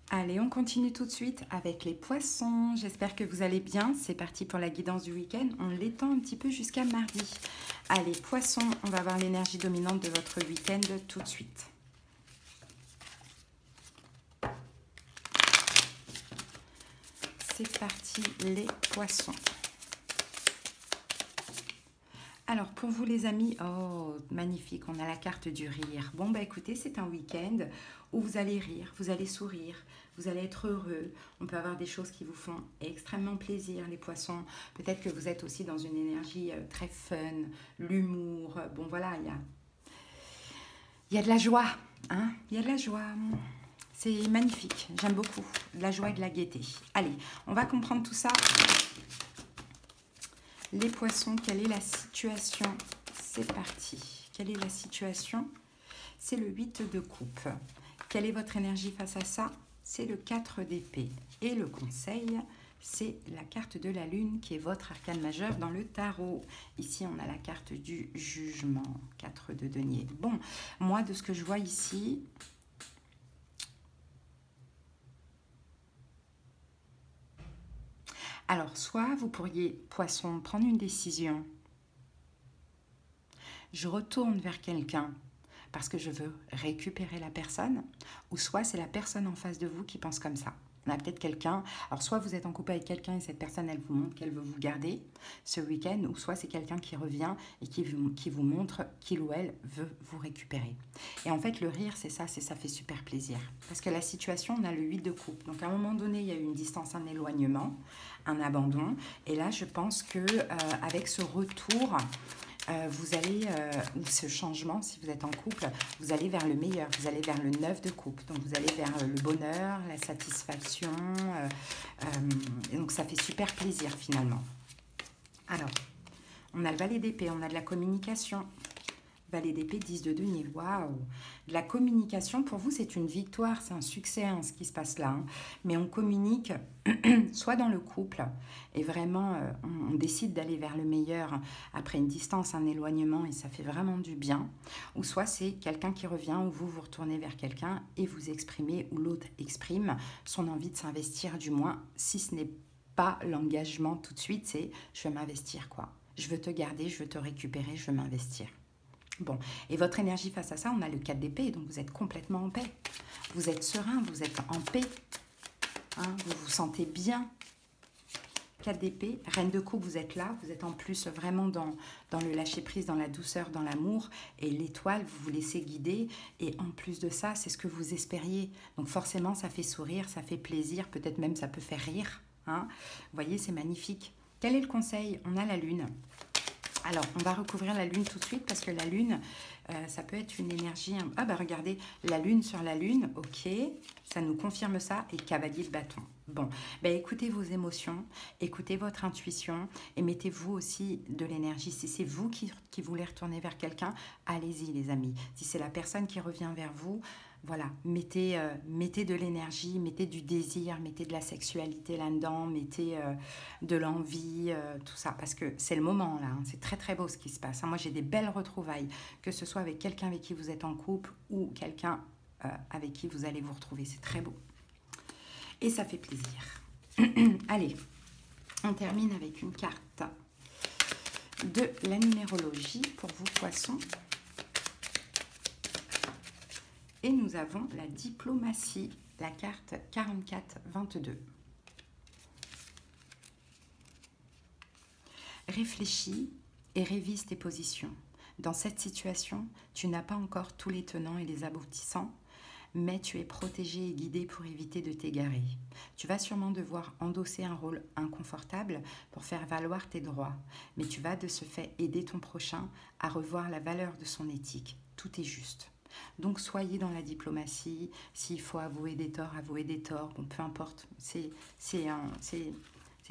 Allez, on continue tout de suite avec les poissons. J'espère que vous allez bien. C'est parti pour la guidance du week-end. On l'étend un petit peu jusqu'à mardi. Allez, poissons, on va voir l'énergie dominante de votre week-end tout de suite. C'est parti les poissons. Alors pour vous les amis, oh magnifique, on a la carte du rire. Bon bah écoutez, c'est un week-end où vous allez rire, vous allez sourire, vous allez être heureux. On peut avoir des choses qui vous font extrêmement plaisir les poissons. Peut-être que vous êtes aussi dans une énergie très fun, l'humour. Bon voilà, il y a de la joie, hein, il y a de la joie. C'est magnifique, j'aime beaucoup, de la joie et de la gaieté. Allez, on va comprendre tout ça. Les poissons, quelle est la situation? C'est parti. Quelle est la situation? C'est le 8 de coupe. Quelle est votre énergie face à ça? C'est le 4 d'épée. Et le conseil, c'est la carte de la lune qui est votre arcane majeur dans le tarot. Ici, on a la carte du jugement, 4 de denier. Bon, moi, de ce que je vois ici... Alors, soit vous pourriez, poisson, prendre une décision. Je retourne vers quelqu'un parce que je veux récupérer la personne, ou soit c'est la personne en face de vous qui pense comme ça. On a peut-être quelqu'un, alors soit vous êtes en couple avec quelqu'un et cette personne, elle vous montre qu'elle veut vous garder ce week-end, ou soit c'est quelqu'un qui revient et qui vous montre qu'il ou elle veut vous récupérer. Et en fait, le rire, c'est ça fait super plaisir. Parce que la situation, on a le 8 de coupe. Donc à un moment donné, il y a eu une distance, un éloignement, un abandon. Et là, je pense que avec ce retour... vous allez, ou ce changement, si vous êtes en couple, vous allez vers le meilleur, vous allez vers le 9 de coupe, donc vous allez vers le bonheur, la satisfaction, et donc ça fait super plaisir finalement. Alors, on a le valet d'épée, on a de la communication, valet d'épée, 10 de denier, waouh! De la communication, pour vous, c'est une victoire, c'est un succès, hein, ce qui se passe là. Hein. Mais on communique soit dans le couple, et vraiment, on décide d'aller vers le meilleur après une distance, un éloignement, et ça fait vraiment du bien. Ou soit c'est quelqu'un qui revient, ou vous retournez vers quelqu'un, et vous exprimez, ou l'autre exprime son envie de s'investir, du moins, si ce n'est pas l'engagement tout de suite, c'est « je veux m'investir, quoi. Je veux te garder, je veux te récupérer, je veux m'investir. » Bon, et votre énergie face à ça, on a le 4 d'épée, donc vous êtes complètement en paix. Vous êtes serein, vous êtes en paix. Hein, vous vous sentez bien. 4 d'épée, reine de coupe, vous êtes là. Vous êtes en plus vraiment dans le lâcher-prise, dans la douceur, dans l'amour. Et l'étoile, vous vous laissez guider. Et en plus de ça, c'est ce que vous espériez. Donc forcément, ça fait sourire, ça fait plaisir. Peut-être même ça peut faire rire. Hein. Vous voyez, c'est magnifique. Quel est le conseil? On a la lune. Alors, on va recouvrir la lune tout de suite parce que la lune, ça peut être une énergie... Ah bah regardez, la lune sur la lune, ok, ça nous confirme ça, et cavalier de bâton. Bon, bah écoutez vos émotions, écoutez votre intuition et mettez-vous aussi de l'énergie. Si c'est vous qui voulez retourner vers quelqu'un, allez-y les amis. Si c'est la personne qui revient vers vous... Voilà, mettez de l'énergie, mettez du désir, mettez de la sexualité là-dedans, mettez de l'envie, tout ça. Parce que c'est le moment là, hein, c'est très très beau ce qui se passe. Hein. Moi j'ai des belles retrouvailles, que ce soit avec quelqu'un avec qui vous êtes en couple ou quelqu'un avec qui vous allez vous retrouver. C'est très beau. Et ça fait plaisir. Allez, on termine avec une carte de la numérologie pour vous poissons. Et nous avons la diplomatie, la carte 44-22. Réfléchis et révise tes positions. Dans cette situation, tu n'as pas encore tous les tenants et les aboutissants, mais tu es protégé et guidé pour éviter de t'égarer. Tu vas sûrement devoir endosser un rôle inconfortable pour faire valoir tes droits, mais tu vas de ce fait aider ton prochain à revoir la valeur de son éthique. Tout est juste. Donc soyez dans la diplomatie, s'il faut avouer des torts, bon, peu importe, c'est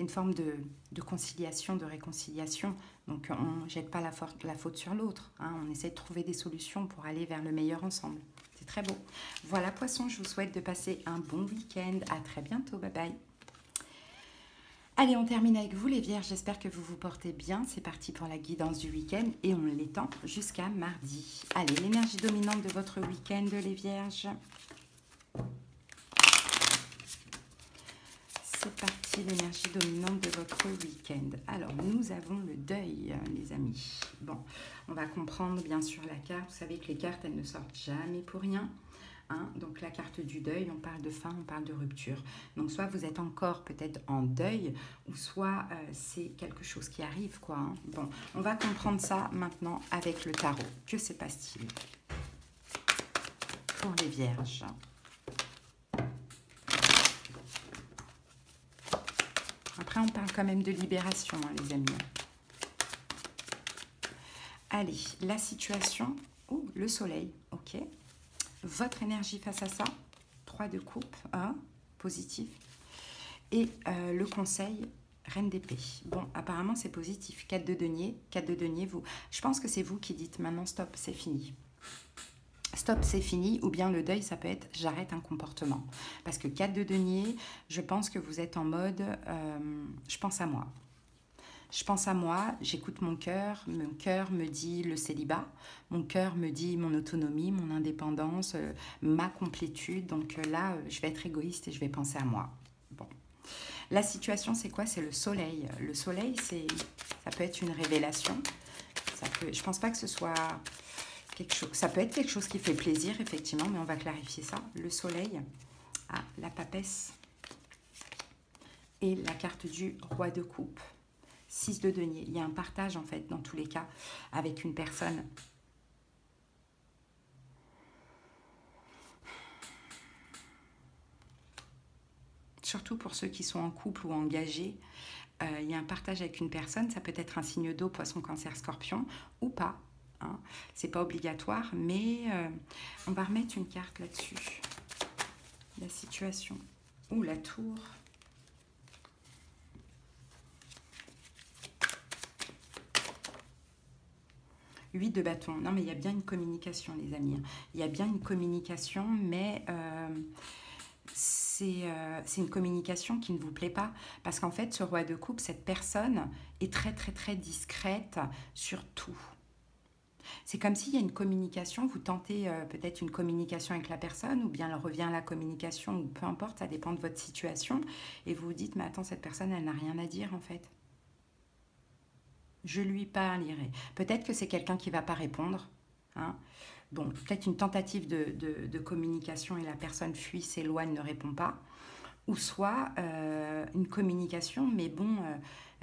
une forme de conciliation, de réconciliation, donc on ne jette pas la faute sur l'autre, hein, on essaie de trouver des solutions pour aller vers le meilleur ensemble, c'est très beau. Voilà poissons, je vous souhaite de passer un bon week-end, à très bientôt, bye bye. Allez, on termine avec vous les vierges, j'espère que vous vous portez bien. C'est parti pour la guidance du week-end et on l'étend jusqu'à mardi. Allez, l'énergie dominante de votre week-end, les vierges. C'est parti, l'énergie dominante de votre week-end. Alors, nous avons le deuil, les amis. Bon, on va comprendre bien sûr la carte. Vous savez que les cartes, elles ne sortent jamais pour rien. Hein, donc la carte du deuil, on parle de fin, on parle de rupture. Donc soit vous êtes encore peut-être en deuil, ou soit c'est quelque chose qui arrive, quoi. Hein. Bon, on va comprendre ça maintenant avec le tarot. Que se passe-t-il pour les vierges? Après, on parle quand même de libération, hein, les amis. Allez, la situation... Oh, le soleil, ok. Votre énergie face à ça, 3 de coupe, positif. Et le conseil, reine d'épée. Bon, apparemment, c'est positif. 4 de denier, vous... Je pense que c'est vous qui dites maintenant, stop, c'est fini. Stop, c'est fini. Ou bien le deuil, ça peut être, j'arrête un comportement. Parce que 4 de denier, je pense que vous êtes en mode, je pense à moi. Je pense à moi, j'écoute mon cœur me dit le célibat, mon cœur me dit mon autonomie, mon indépendance, ma complétude. Donc là, je vais être égoïste et je vais penser à moi. Bon. La situation, c'est quoi? C'est le soleil. Le soleil, ça peut être une révélation. Je pense pas que ce soit quelque chose... Ça peut être quelque chose qui fait plaisir, effectivement, mais on va clarifier ça. Le soleil, la papesse et la carte du roi de coupe. 6 de denier. Il y a un partage, en fait, dans tous les cas, avec une personne. Surtout pour ceux qui sont en couple ou engagés. Il y a un partage avec une personne. Ça peut être un signe d'eau, poisson, cancer, scorpion, ou pas. Hein. C'est pas obligatoire, mais on va remettre une carte là-dessus. La situation. Ou la tour. 8 de bâton. Non, mais il y a bien une communication, les amis. Il y a bien une communication, mais c'est une communication qui ne vous plaît pas. Parce qu'en fait, ce roi de coupe, cette personne est très, très, très discrète sur tout. C'est comme s'il y a une communication, vous tentez peut-être une communication avec la personne, ou bien elle revient à la communication, ou peu importe, ça dépend de votre situation. Et vous vous dites, mais attends, cette personne, elle n'a rien à dire, en fait. Je lui parlerai. Peut-être que c'est quelqu'un qui ne va pas répondre. Hein. Bon, peut-être une tentative de communication et la personne fuit, s'éloigne, ne répond pas. Ou soit une communication, mais bon,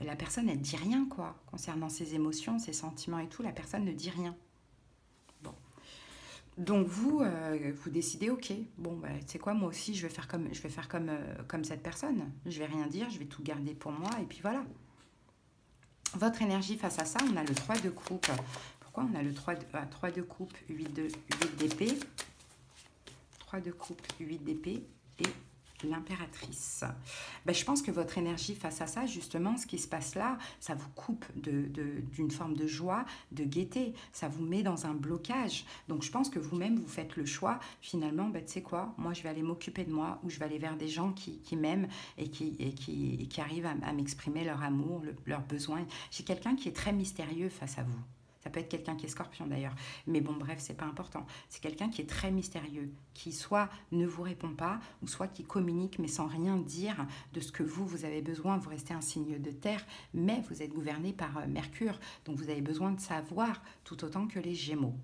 la personne, elle ne dit rien, quoi. Concernant ses émotions, ses sentiments et tout, la personne ne dit rien. Bon. Donc vous décidez, ok, bon, bah, tu sais quoi, moi aussi, je vais faire comme cette personne. Je ne vais rien dire, je vais tout garder pour moi, et puis voilà. Votre énergie face à ça, on a le 3 de coupe. Pourquoi on a le 3 de coupe, 8 d'épée, 3 de coupe, 8 d'épée et l'impératrice. Ben, je pense que votre énergie face à ça, justement, ce qui se passe là, ça vous coupe d'une forme de joie, de gaieté. Ça vous met dans un blocage. Donc, je pense que vous-même, vous faites le choix. Finalement, ben, tu sais quoi, moi, je vais aller m'occuper de moi ou je vais aller vers des gens qui m'aiment et qui arrivent à m'exprimer leur amour, leurs besoins. J'ai quelqu'un qui est très mystérieux face à vous. Ça peut être quelqu'un qui est scorpion d'ailleurs. Mais bon, bref, c'est pas important. C'est quelqu'un qui est très mystérieux, qui soit ne vous répond pas, ou soit qui communique mais sans rien dire de ce que vous avez besoin. Vous restez un signe de terre, mais vous êtes gouverné par Mercure. Donc vous avez besoin de savoir tout autant que les Gémeaux.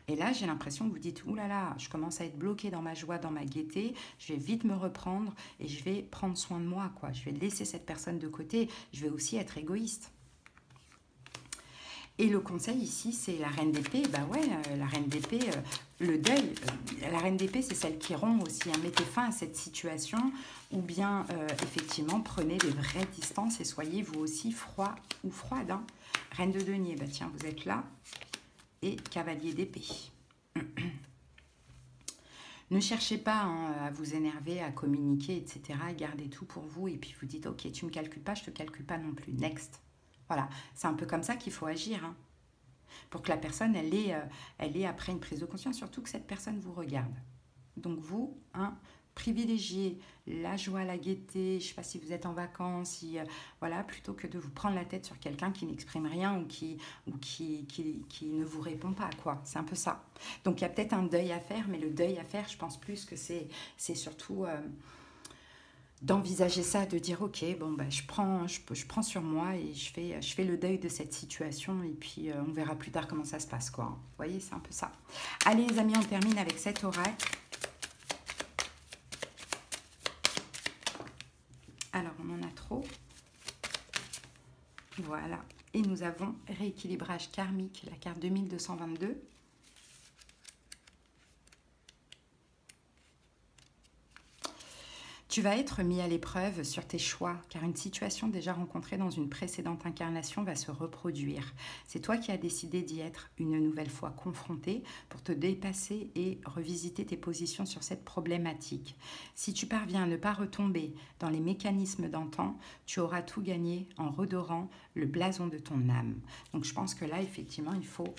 Et là, j'ai l'impression que vous dites, ouh là là, je commence à être bloquée dans ma joie, dans ma gaieté, je vais vite me reprendre et je vais prendre soin de moi, quoi. Je vais laisser cette personne de côté, je vais aussi être égoïste. Et le conseil ici, c'est la reine d'épée. Bah ouais, la reine d'épée, le deuil. La reine d'épée, c'est celle qui rompt aussi. Hein. Mettez fin à cette situation ou bien, effectivement, prenez des vraies distances et soyez vous aussi froid ou froide. Hein. Reine de denier, bah tiens, vous êtes là. Et cavalier d'épée. Ne cherchez pas hein, à vous énerver, à communiquer, etc. Gardez tout pour vous et puis vous dites, ok, tu ne me calcules pas, je ne te calcule pas non plus. Next. Voilà, c'est un peu comme ça qu'il faut agir, hein, pour que la personne, elle ait après une prise de conscience, surtout que cette personne vous regarde. Donc vous, hein, privilégiez la joie, la gaieté, je ne sais pas si vous êtes en vacances, si, voilà, plutôt que de vous prendre la tête sur quelqu'un qui n'exprime rien ou qui ne vous répond pas, quoi. C'est un peu ça. Donc il y a peut-être un deuil à faire, mais le deuil à faire, je pense plus que c'est surtout... d'envisager ça, de dire ok, bon bah je prends sur moi et je fais le deuil de cette situation et puis on verra plus tard comment ça se passe, quoi. Vous voyez, c'est un peu ça. Allez les amis, on termine avec cet oracle. Alors, on en a trop. Voilà. Et nous avons rééquilibrage karmique, la carte 2222. Tu vas être mis à l'épreuve sur tes choix, car une situation déjà rencontrée dans une précédente incarnation va se reproduire. C'est toi qui as décidé d'y être une nouvelle fois confronté pour te dépasser et revisiter tes positions sur cette problématique. Si tu parviens à ne pas retomber dans les mécanismes d'antan, tu auras tout gagné en redorant le blason de ton âme. Donc je pense que là, effectivement, il faut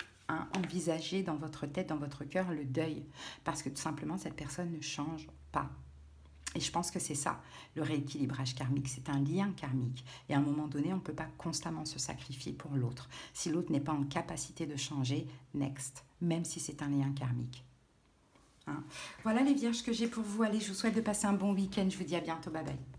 envisager dans votre tête, dans votre cœur, le deuil, parce que tout simplement, cette personne ne change pas. Et je pense que c'est ça, le rééquilibrage karmique, c'est un lien karmique. Et à un moment donné, on ne peut pas constamment se sacrifier pour l'autre. Si l'autre n'est pas en capacité de changer, next, même si c'est un lien karmique. Hein? Voilà les vierges que j'ai pour vous. Allez, je vous souhaite de passer un bon week-end. Je vous dis à bientôt. Bye bye.